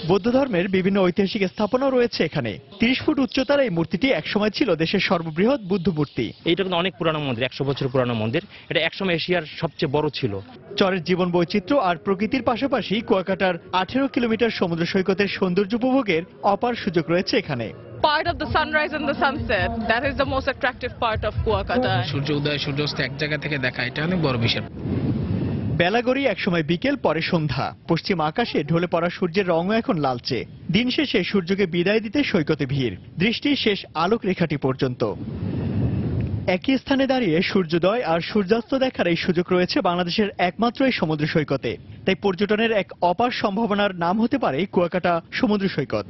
বৌদ্ধ ধর্মের বিভিন্ন ঐতিহাসিক স্থাপনাও রয়েছে এখানে। 30 ফুট উচ্চতার এই মূর্তিটি একসময় ছিল দেশের সর্ববৃহৎ বুদ্ধ মূর্তি। এইটা কিন্তু অনেক পুরানো মন্দির, 100 বছর পুরানো মন্দির। এটা একসময় এশিয়ার সবচেয়ে বড় ছিল। চরের জীবন বৈচিত্র্য আর প্রকৃতির পাশাপাশি কুয়াকাটার 18 কিলোমিটার সমুদ্র সৈকতের সৌন্দর্য উপভোগের অপার সুযোগ রয়েছে এখানে। Part of the sunrise and the sunset, that is the most attractive part of Kuakata. সূর্য উদয় সূর্যাস্ত এক জায়গা থেকে দেখা, এটা অনেক বড় বিষয়। বেলা গড়িয়ে একসময় বিকেল, পরে সন্ধ্যা। পশ্চিম আকাশে ঢলে পড়া সূর্যের রঙও এখন লালচে। দিন শেষে সূর্যকে বিদায় দিতে সৈকতে ভিড়, দৃষ্টি শেষ আলোক রেখাটি পর্যন্ত। একই স্থানে দাঁড়িয়ে সূর্যোদয় আর সূর্যাস্ত দেখার এই সুযোগ রয়েছে বাংলাদেশের একমাত্র এই সমুদ্র সৈকতে। তাই পর্যটনের এক অপার সম্ভাবনার নাম হতে পারে কুয়াকাটা সমুদ্র সৈকত।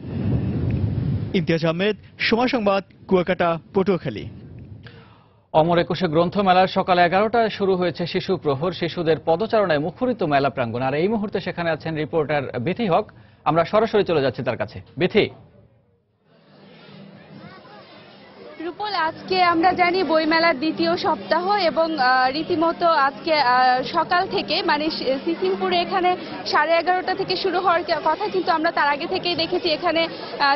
ইমতিয়াজ আহমেদ, সময় সংবাদ, কুয়াকাটা, পটুয়াখালী। অমর একুশে গ্রন্থমেলার সকাল 11টায় শুরু হয়েছে শিশু প্রহর। শিশুদের পদচারণায় মুখরিত মেলা প্রাঙ্গণ। আর এই মুহূর্তে সেখানে আছেন রিপোর্টার বিথি হক। আমরা সরাসরি চলে যাচ্ছি তার কাছে। বিথি। রূপল, আজকে আমরা জানি বইমেলার দ্বিতীয় সপ্তাহ এবং রীতিমতো আজকে সকাল থেকে মানে সিসিমপুরে এখানে 11:30 থেকে শুরু হওয়ার কথা, কিন্তু আমরা তার আগে থেকেই দেখেছি এখানে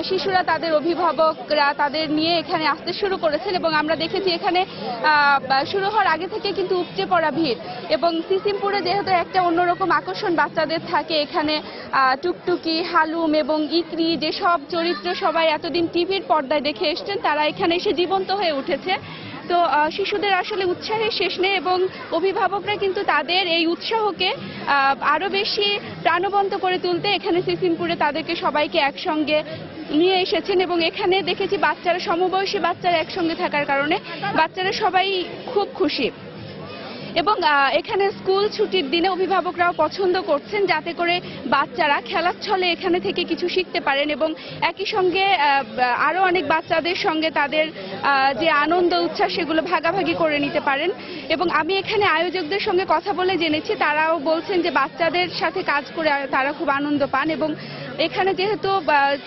শিশুরা তাদের অভিভাবকরা তাদের নিয়ে এখানে আসতে শুরু করেছেন এবং আমরা দেখেছি এখানে শুরু হওয়ার আগে থেকে কিন্তু উপচে পড়া ভিড়। এবং সিসিমপুরে যেহেতু একটা অন্যরকম আকর্ষণ বাচ্চাদের থাকে, এখানে টুকটুকি, হালুম এবং ইকরি যেসব চরিত্র সবাই এতদিন টিভির পর্দায় দেখে এসছেন তারা এখানে এসে জীবন্ত হয়ে উঠেছে। তো শিশুদের আসলে উৎসাহের শেষ নেই এবং অভিভাবকরা কিন্তু তাদের এই উৎসাহকে আরো বেশি প্রাণবন্ত করে তুলতে এখানে সিসিমপুরে তাদেরকে সবাইকে একসঙ্গে নিয়ে এসেছেন এবং এখানে দেখেছি বাচ্চারা, সমবয়সী বাচ্চারা একসঙ্গে থাকার কারণে বাচ্চারা সবাই খুব খুশি। এবং এখানে স্কুল ছুটির দিনে অভিভাবকরাও পছন্দ করছেন যাতে করে বাচ্চারা খেলার ছলে এখানে থেকে কিছু শিখতে পারেন এবং একই সঙ্গে আরো অনেক বাচ্চাদের সঙ্গে তাদের যে আনন্দ উচ্ছ্বাস সেগুলো ভাগাভাগি করে নিতে পারেন। এবং আমি এখানে আয়োজকদের সঙ্গে কথা বলে জেনেছি, তারাও বলছেন যে বাচ্চাদের সাথে কাজ করে তারা খুব আনন্দ পান এবং এখানে যেহেতু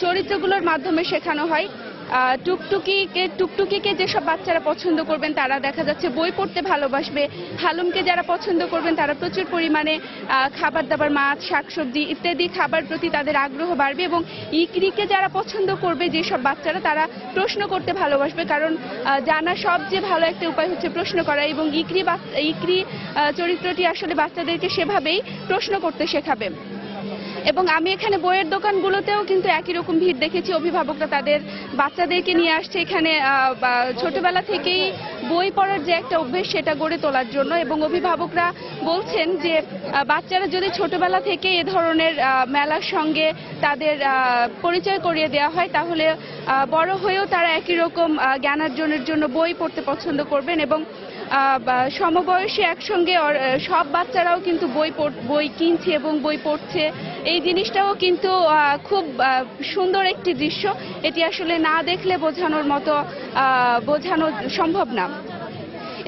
চরিত্রগুলোর মাধ্যমে শেখানো হয়, টুকটুকিকে যেসব বাচ্চারা পছন্দ করবেন তারা দেখা যাচ্ছে বই পড়তে ভালোবাসবে, হালুমকে যারা পছন্দ করবেন তারা প্রচুর পরিমাণে খাবার দাবার, মাছ, শাকসবজি ইত্যাদি খাবার প্রতি তাদের আগ্রহ বাড়বে এবং ইকরিকে যারা পছন্দ করবে যেসব বাচ্চারা তারা প্রশ্ন করতে ভালোবাসবে, কারণ জানা সবচেয়ে ভালো একটা উপায় হচ্ছে প্রশ্ন করা এবং ইকরি চরিত্রটি আসলে বাচ্চাদেরকে সেভাবেই প্রশ্ন করতে শেখাবে। এবং আমি এখানে বইয়ের দোকানগুলোতেও কিন্তু একই রকম ভিড় দেখেছি। অভিভাবকরা তাদের বাচ্চাদেরকে নিয়ে আসছে এখানে ছোটবেলা থেকেই বই পড়ার যে একটা অভ্যেস সেটা গড়ে তোলার জন্য এবং অভিভাবকরা বলছেন যে বাচ্চারা যদি ছোটবেলা থেকে এ ধরনের মেলার সঙ্গে তাদের পরিচয় করিয়ে দেওয়া হয় তাহলে বড় হয়েও তারা একই রকম জ্ঞানার্জনের জন্য বই পড়তে পছন্দ করবেন এবং সমবয়সী একসঙ্গে সব বাচ্চারাও কিন্তু বই কিনছে এবং বই পড়ছে। এই জিনিসটাও কিন্তু খুব সুন্দর একটি দৃশ্য, এটি আসলে না দেখলে বোঝানো সম্ভব না।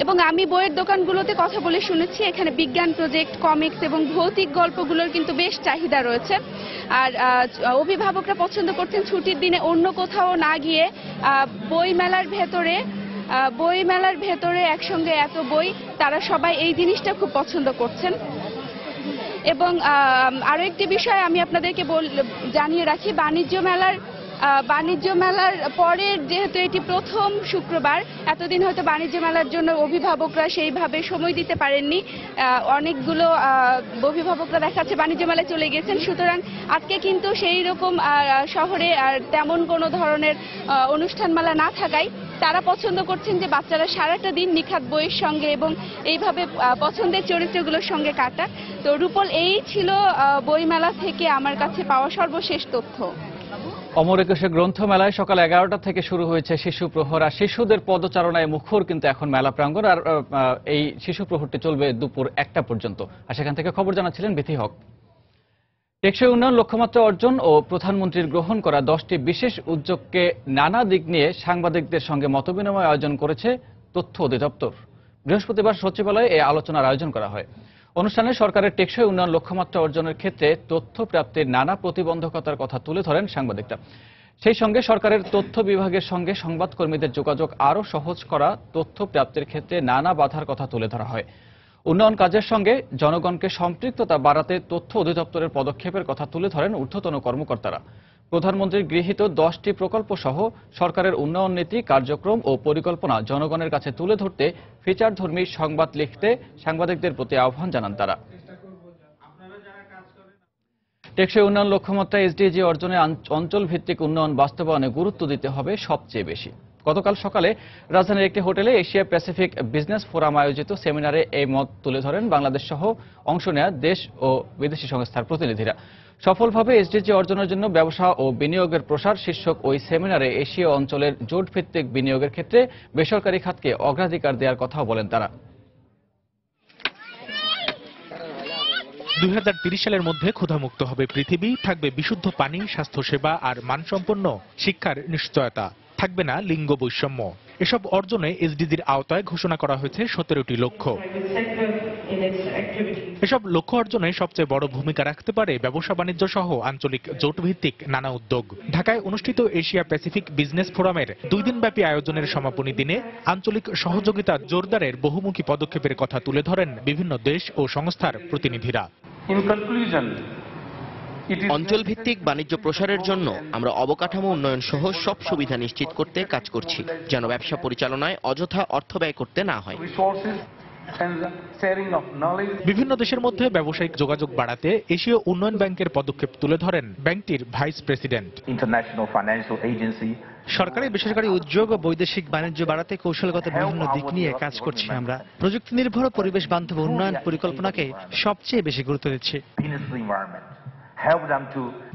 এবং আমি বইয়ের দোকানগুলোতে কথা বলে শুনেছি এখানে বিজ্ঞান প্রজেক্ট, কমিক্স এবং ভৌতিক গল্পগুলোর কিন্তু বেশ চাহিদা রয়েছে। আর অভিভাবকরা পছন্দ করছেন ছুটির দিনে অন্য কোথাও না গিয়ে বইমেলার ভেতরে একসঙ্গে এত বই, তারা সবাই এই জিনিসটা খুব পছন্দ করছেন। এবং আরো একটি বিষয় আমি আপনাদেরকে জানিয়ে রাখি, বাণিজ্য মেলার পরের যেহেতু এটি প্রথম শুক্রবার, এতদিন হয়তো বাণিজ্য মেলার জন্য অভিভাবকরা সেইভাবে সময় দিতে পারেননি, অনেকগুলো অভিভাবকরা দেখাচ্ছে বাণিজ্য মেলায় চলে গেছেন। সুতরাং আজকে কিন্তু সেই রকম শহরে আর তেমন কোনো ধরনের অনুষ্ঠানমালা না থাকায় তারা পছন্দ করছেন যে বাচ্চারা সারাটা দিন নিখাত বইয়ের সঙ্গে এবং এইভাবে পছন্দের চরিত্রগুলোর সঙ্গে কাটাক। তো রূপল, এই ছিল বইমেলা থেকে আমার কাছে পাওয়া সর্বশেষ তথ্য। অমর একুশে গ্রন্থমেলায় সকাল 11টা থেকে শুরু হয়েছে শিশু প্রহর। আর শিশুদের পদচারণায় মুখর কিন্তু এখন মেলা প্রাঙ্গণ। আর এই শিশু প্রহরটি চলবে দুপুর 1টা পর্যন্ত। আর সেখান থেকে খবর জানাচ্ছিলেন বিথি হক। টেকসই উন্নয়ন লক্ষ্যমাত্রা অর্জন ও প্রধানমন্ত্রীর গ্রহণ করা 10টি বিশেষ উদ্যোগকে নানা দিক নিয়ে সাংবাদিকদের সঙ্গে মতবিনিময় আয়োজন করেছে তথ্য অধিদপ্তর। বৃহস্পতিবার সচিবালয়ে এই আলোচনার আয়োজন করা হয়। অনুষ্ঠানে সরকারের টেকসই উন্নয়ন লক্ষ্যমাত্রা অর্জনের ক্ষেত্রে তথ্য প্রাপ্তির নানা প্রতিবন্ধকতার কথা তুলে ধরেন সাংবাদিকরা। সেই সঙ্গে সরকারের তথ্য বিভাগের সঙ্গে সংবাদকর্মীদের যোগাযোগ আরও সহজ করা, তথ্য প্রাপ্তির ক্ষেত্রে নানা বাধার কথা তুলে ধরা হয়। উন্নয়ন কাজের সঙ্গে জনগণকে সম্পৃক্ততা বাড়াতে তথ্য অধিদপ্তরের পদক্ষেপের কথা তুলে ধরেন ঊর্ধ্বতন কর্মকর্তারা। প্রধানমন্ত্রীর গৃহীত 10টি প্রকল্প সহ সরকারের উন্নয়ন নীতি, কার্যক্রম ও পরিকল্পনা জনগণের কাছে তুলে ধরতে ফিচারধর্মী সংবাদ লিখতে সাংবাদিকদের প্রতি আহ্বান জানান তারা। টেকসই উন্নয়ন লক্ষ্যমাত্রা এসডিজি অর্জনে অঞ্চল ভিত্তিক উন্নয়ন বাস্তবায়নে গুরুত্ব দিতে হবে সবচেয়ে বেশি। গতকাল সকালে রাজধানীর একটি হোটেলে এশিয়া প্যাসিফিক বিজনেস ফোরাম আয়োজিত সেমিনারে এই মত তুলে ধরেন বাংলাদেশ সহ অংশ নেয়া দেশ ও বিদেশি সংস্থার প্রতিনিধিরা। সফলভাবে এসডিজি অর্জনের জন্য ব্যবসা ও বিনিয়োগের প্রসার শীর্ষক ওই সেমিনারে এশীয় অঞ্চলের জোটভিত্তিক বিনিয়োগের ক্ষেত্রে বেসরকারি খাতকে অগ্রাধিকার দেওয়ার কথাও বলেন তারা। 2030 সালের মধ্যে ক্ষুধামুক্ত হবে পৃথিবী, থাকবে বিশুদ্ধ পানি, স্বাস্থ্যসেবা আর মানসম্পন্ন শিক্ষার নিশ্চয়তা, থাকবে না লিঙ্গ বৈষম্য। এসব অর্জনে এসডিজির আওতায় ঘোষণা করা হয়েছে 17টি লক্ষ্য। এসব লক্ষ্য অর্জনে সবচেয়ে বড় ভূমিকা রাখতে পারে ব্যবসা বাণিজ্য সহ আঞ্চলিক জোটভিত্তিক নানা উদ্যোগ। ঢাকায় অনুষ্ঠিত এশিয়া প্যাসিফিক বিজনেস ফোরামের 2 দিনব্যাপী আয়োজনের সমাপনী দিনে আঞ্চলিক সহযোগিতা জোরদারের বহুমুখী পদক্ষেপের কথা তুলে ধরেন বিভিন্ন দেশ ও সংস্থার প্রতিনিধিরা। অঞ্চলভিত্তিক বাণিজ্য প্রসারের জন্য আমরা অবকাঠামো উন্নয়ন সহ সব সুবিধা নিশ্চিত করতে কাজ করছি, যেন ব্যবসা পরিচালনায় অযথা অর্থ ব্যয় করতে না হয়। বিভিন্ন দেশের মধ্যে ব্যবসায়িক যোগাযোগ বাড়াতে এশীয় উন্নয়ন ব্যাংকের পদক্ষেপ তুলে ধরেন ব্যাংকটির ভাইস প্রেসিডেন্ট। সরকারি বেসরকারি উদ্যোগ ও বৈদেশিক বাণিজ্য বাড়াতে কৌশলগত বিভিন্ন দিক নিয়ে কাজ করছি। আমরা প্রযুক্তি নির্ভর ও পরিবেশ বান্ধব উন্নয়ন পরিকল্পনাকে সবচেয়ে বেশি গুরুত্ব দিচ্ছি।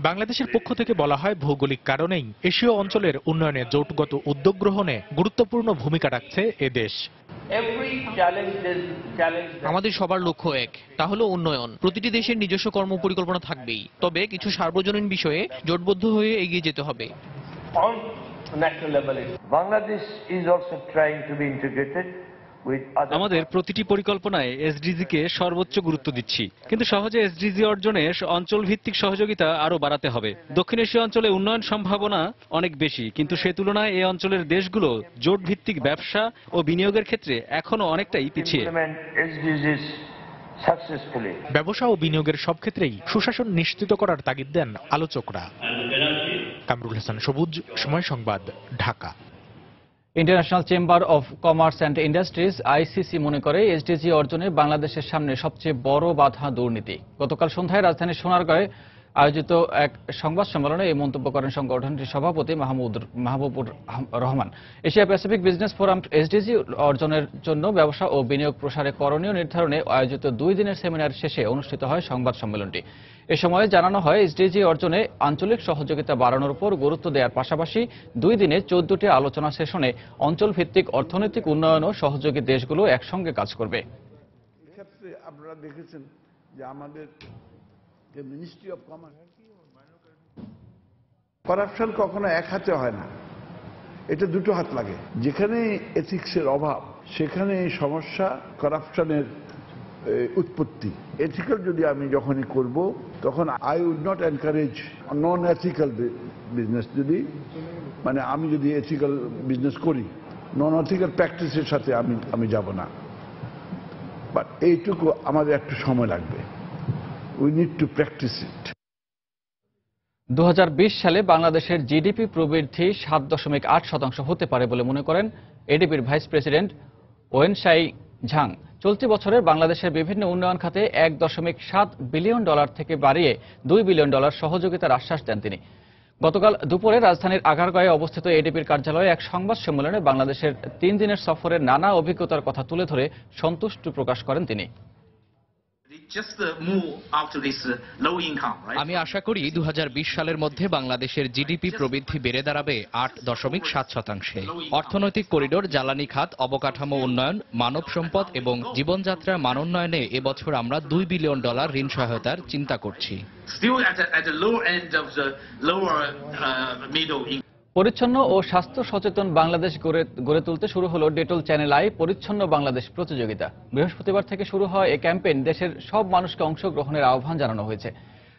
বাংলাদেশের পক্ষ থেকে বলা হয়, ভৌগোলিক কারণেই এশীয় অঞ্চলের উন্নয়নে জোটগত উদ্যোগ গ্রহণে গুরুত্বপূর্ণ ভূমিকা রাখছে এ দেশ। আমাদের সবার লক্ষ্য এক, তা হলো উন্নয়ন। প্রতিটি দেশের নিজস্ব কর্ম পরিকল্পনা থাকবেই, তবে কিছু সার্বজনীন বিষয়ে জোটবদ্ধ হয়ে এগিয়ে যেতে হবে। Bangladesh is also trying to be integrated. আমাদের প্রতিটি পরিকল্পনায় এসডিজি-কে সর্বোচ্চ গুরুত্ব দিচ্ছি, কিন্তু সহজে এসডিজি অর্জনে অঞ্চল ভিত্তিক সহযোগিতা আরো বাড়াতে হবে। দক্ষিণ এশিয়া অঞ্চলে উন্নয়ন সম্ভাবনা অনেক বেশি, কিন্তু সে তুলনায় এই অঞ্চলের দেশগুলো জোট ভিত্তিক ব্যবসা ও বিনিয়োগের ক্ষেত্রে এখনো অনেকটাই পিছিয়ে। ব্যবসা ও বিনিয়োগের সব ক্ষেত্রেই সুশাসন নিশ্চিত করার তাগিদ দেন আলোচকরা। কামরুল হাসান সবুজ, সময় সংবাদ, Dhaka. International chamber of commerce and industries ICC মনে করে এসডিজি অর্জনে বাংলাদেশের সামনে সবচেয়ে বড় বাধা দুর্নীতি। গতকাল সন্ধ্যায় রাজধানীর সোনারগাঁয়ে আয়োজিত এক সংবাদ সম্মেলনে এই মন্তব্য করেন সংগঠনটির সভাপতি Mahbubur Rahman. Asia Pacific business forum SDG অর্জনের জন্য ব্যবসা ও বিনিয়োগ প্রসারে করণীয় নির্ধারণে আয়োজিত 2 দিনের সেমিনার শেষে অনুষ্ঠিত হয় সংবাদ সম্মেলনটি। এ সময় জানানো হয়, এসডিজি অর্জনে আঞ্চলিক সহযোগিতা বাড়ানোর উপর গুরুত্ব দেওয়ার পাশাপাশি 2 দিনে 14টি আলোচনা সেশনে অঞ্চলভিত্তিক অর্থনৈতিক উন্নয়ন ও সহযোগী দেশগুলো একসঙ্গে কাজ করবে। এক্ষেত্রে আপনারা দেখেছেন যে আমাদের যে মিনিস্ট্রি অফ কমার্স, করাপশন কখনো এক হাতে হয় না, এটা দুটো হাত লাগে। যেখানে এথিক্সের অভাব সেখানে সমস্যা, করাপশনের উৎপত্তি। এথিক্যাল যদি আমি যখনই করব তখন I would not encourage non ethical business. যদি মানে আমি যদি এথিক্যাল বিজনেস করি, নন এথিক্যাল প্র্যাকটিসের সাথে আমি যাব না। বাট এইটুকু আমাদের একটু সময় লাগবে। উই নিড টু প্র্যাকটিস ইট। 2020 সালে বাংলাদেশের জিডিপি প্রবৃদ্ধি 7.8% হতে পারে বলে মনে করেন এডিবির ভাইস প্রেসিডেন্ট ওয়েনশাই ঝাং। চলতি বছরে বাংলাদেশের বিভিন্ন উন্নয়ন খাতে $1.7 বিলিয়ন থেকে বাড়িয়ে $2 বিলিয়ন সহযোগিতার আশ্বাস দেন তিনি। গতকাল দুপুরে রাজধানীর আগারগাঁয়ে অবস্থিত এডিবির কার্যালয়ে এক সংবাদ সম্মেলনে বাংলাদেশের 3 দিনের সফরের নানা অভিজ্ঞতার কথা তুলে ধরে সন্তুষ্টি প্রকাশ করেন তিনি। আমি আশা করি 2020 সালের মধ্যে বাংলাদেশের জিডিপি প্রবৃদ্ধি বেড়ে দাঁড়াবে 8.7%। অর্থনৈতিক করিডোর, জ্বালানি খাত, অবকাঠামো উন্নয়ন, মানব সম্পদ এবং জীবনযাত্রার মানোন্নয়নে এবছর আমরা $2 বিলিয়ন ঋণ সহায়তার চিন্তা করছি। পরিচ্ছন্ন ও স্বাস্থ্য সচেতন বাংলাদেশ গড়ে তুলতে শুরু হলো ডেটল চ্যানেল আই পরিচ্ছন্ন বাংলাদেশ প্রতিযোগিতা। বৃহস্পতিবার থেকে শুরু হয় এই ক্যাম্পেইন। দেশের সব মানুষকে অংশগ্রহণের আহ্বান জানানো হয়েছে।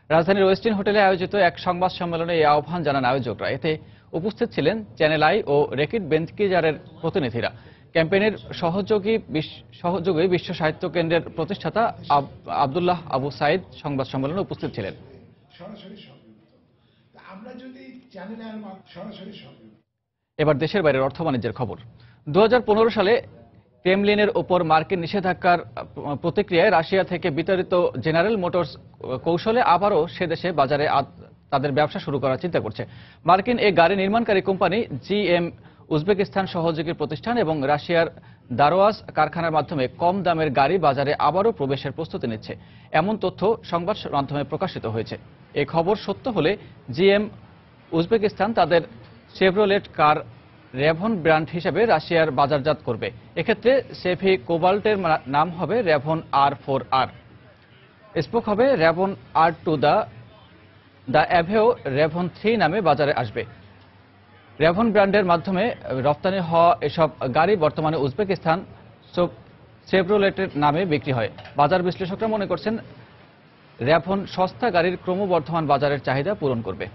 রাজধানীর ওয়েস্টিন হোটেলে আয়োজিত এক সংবাদ সম্মেলনে এই আহ্বান জানান আয়োজকরা। এতে উপস্থিত ছিলেন চ্যানেল আই ও রেকিট বেঞ্চকিজারের প্রতিনিধিরা। ক্যাম্পেইনের সহযোগী বিশ্ব সাহিত্য কেন্দ্রের প্রতিষ্ঠাতা আব্দুল্লাহ আবু সাইদ সংবাদ সম্মেলনে উপস্থিত ছিলেন। এবার দেশের বাইরের অর্থ বাণিজ্যের খবর। 2015 সালে ক্রেমলিনের উপর মার্কিন নিষেধাজ্ঞার প্রতিক্রিয়ায় রাশিয়া থেকে বিতাড়িত জেনারেল মোটরস কৌশলে আবারও সে দেশে বাজারে তাদের ব্যবসা শুরু করার চিন্তা করছে। মার্কিন এই গাড়ি নির্মাণকারী কোম্পানি GM উজবেকিস্তান সহযোগী প্রতিষ্ঠান এবং রাশিয়ার দারোয়াজ কারখানার মাধ্যমে কম দামের গাড়ি বাজারে আবারও প্রবেশের প্রস্তুতি নিচ্ছে, এমন তথ্য সংবাদ মাধ্যমে প্রকাশিত হয়েছে। এই খবর সত্য হলে জিএম উজবেকিস্তান তাদের শেভরোলেট কার রেভন ব্র্যান্ড হিসেবে রাশিয়ার বাজারজাত করবে। এক্ষেত্রে সেফি কোবাল্টের নাম হবে রেভন R4R, স্পোক হবে রেভন R2, দ্য অ্যাভেও রেভন 3 নামে বাজারে আসবে। রেভন ব্র্যান্ডের মাধ্যমে রপ্তানি হওয়া এসব গাড়ি বর্তমানে উজবেকিস্তান শেভরোলেটের নামে বিক্রি হয়। বাজার বিশ্লেষকরা মনে করছেন রেভন সস্তা গাড়ির ক্রমবর্ধমান বাজারের চাহিদা পূরণ করবে।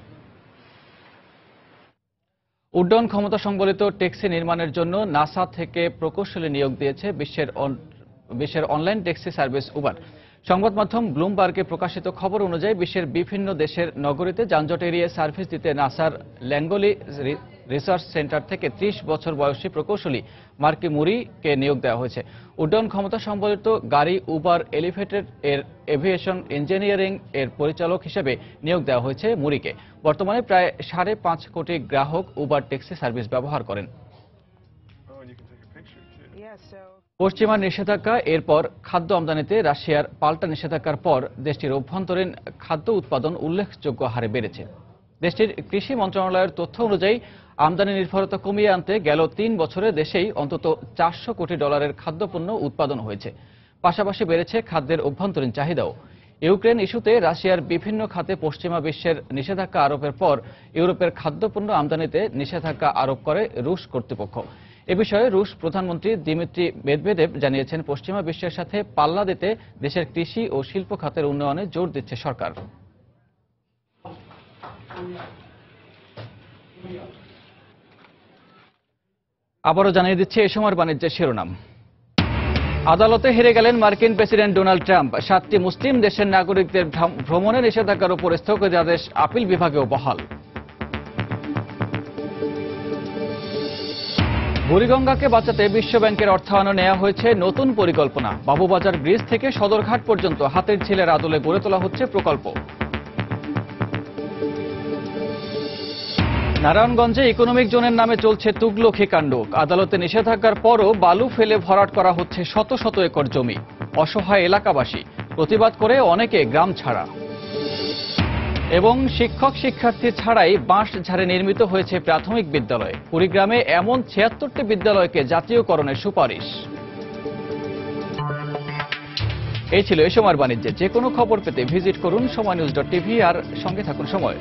উড্ডয়ন ক্ষমতা সংবলিত ট্যাক্সি নির্মাণের জন্য নাসা থেকে প্রকৌশলী নিয়োগ দিয়েছে বিশ্বের অনলাইন ট্যাক্সি সার্ভিস উবার। সংবাদ মাধ্যম ব্লুমবার্গে প্রকাশিত খবর অনুযায়ী বিশ্বের বিভিন্ন দেশের নগরীতে যানজট এড়িয়ে সার্ভিস দিতে নাসার ল্যাঙ্গলি রিসার্চ সেন্টার থেকে 30 বছর বয়সী প্রকৌশলী মার্কি মুরিকে নিয়োগ দেওয়া হয়েছে। উড্ডয়ন ক্ষমতা সংবলিত গাড়ি উবার এলিভেটেড এর এভিয়েশন ইঞ্জিনিয়ারিং এর পরিচালক হিসেবে নিয়োগ দেওয়া হয়েছে মুরিকে। বর্তমানে প্রায় 5.5 কোটি গ্রাহক উবার ট্যাক্সি সার্ভিস ব্যবহার করেন। পশ্চিমা নিষেধাজ্ঞা, এরপর খাদ্য আমদানিতে রাশিয়ার পাল্টা নিষেধাজ্ঞার পর দেশটির অভ্যন্তরীণ খাদ্য উৎপাদন উল্লেখযোগ্য হারে বেড়েছে। দেশটির কৃষি মন্ত্রণালয়ের তথ্য অনুযায়ী আমদানি নির্ভরতা কমিয়ে আনতে গেল 3 বছরে দেশেই অন্তত $400 কোটি খাদ্যপণ্য উৎপাদন হয়েছে। পাশাপাশি বেড়েছে খাদ্যের অভ্যন্তরীণ চাহিদাও। ইউক্রেন ইস্যুতে রাশিয়ার বিভিন্ন খাতে পশ্চিমা বিশ্বের নিষেধাজ্ঞা আরোপের পর ইউরোপের খাদ্যপণ্য আমদানিতে নিষেধাজ্ঞা আরোপ করে রুশ কর্তৃপক্ষ। এ বিষয়ে রুশ প্রধানমন্ত্রী দিমিত্রি মেদভেদেভ জানিয়েছেন, পশ্চিমা বিশ্বের সাথে পাল্লা দিতে দেশের কৃষি ও শিল্প খাতের উন্নয়নে জোর দিচ্ছে সরকার। আবারও জানিয়ে দিচ্ছে এই সময়ের বাণিজ্যের শিরোনাম। আদালতে হেরে গেলেন মার্কিন প্রেসিডেন্ট ডোনাল্ড ট্রাম্প। 7টি মুসলিম দেশের নাগরিকদের ভ্রমণে নিষেধাজ্ঞার উপর স্থগিতাদেশ আপিল বিভাগেও বহাল। বুড়িগঙ্গাকে বাঁচাতে বিশ্বব্যাংকের অর্থায়নে নেওয়া হয়েছে নতুন পরিকল্পনা। বাবুবাজার ব্রিজ থেকে সদরঘাট পর্যন্ত হাতের ঝিলের আদলে গড়ে তোলা হচ্ছে প্রকল্প। নারায়ণগঞ্জে ইকোনমিক জোনের নামে চলছে তুগলকি কাণ্ড। আদালতে নিষেধাজ্ঞার পরও বালু ফেলে ভরাট করা হচ্ছে শত শত একর জমি। অসহায় এলাকাবাসী, প্রতিবাদ করে অনেকে গ্রাম ছাড়া। এবং শিক্ষক শিক্ষার্থী ছাড়াই বাঁশঝাড়ে নির্মিত হয়েছে প্রাথমিক বিদ্যালয়। কুড়িগ্রামে এমন 76টি বিদ্যালয়কে জাতীয়করণের সুপারিশ। এই ছিল এই সময়ের বাণিজ্যে। যে কোনো খবর পেতে ভিজিট করুন সময়নিউজ.tv আর সঙ্গে থাকুন সময়।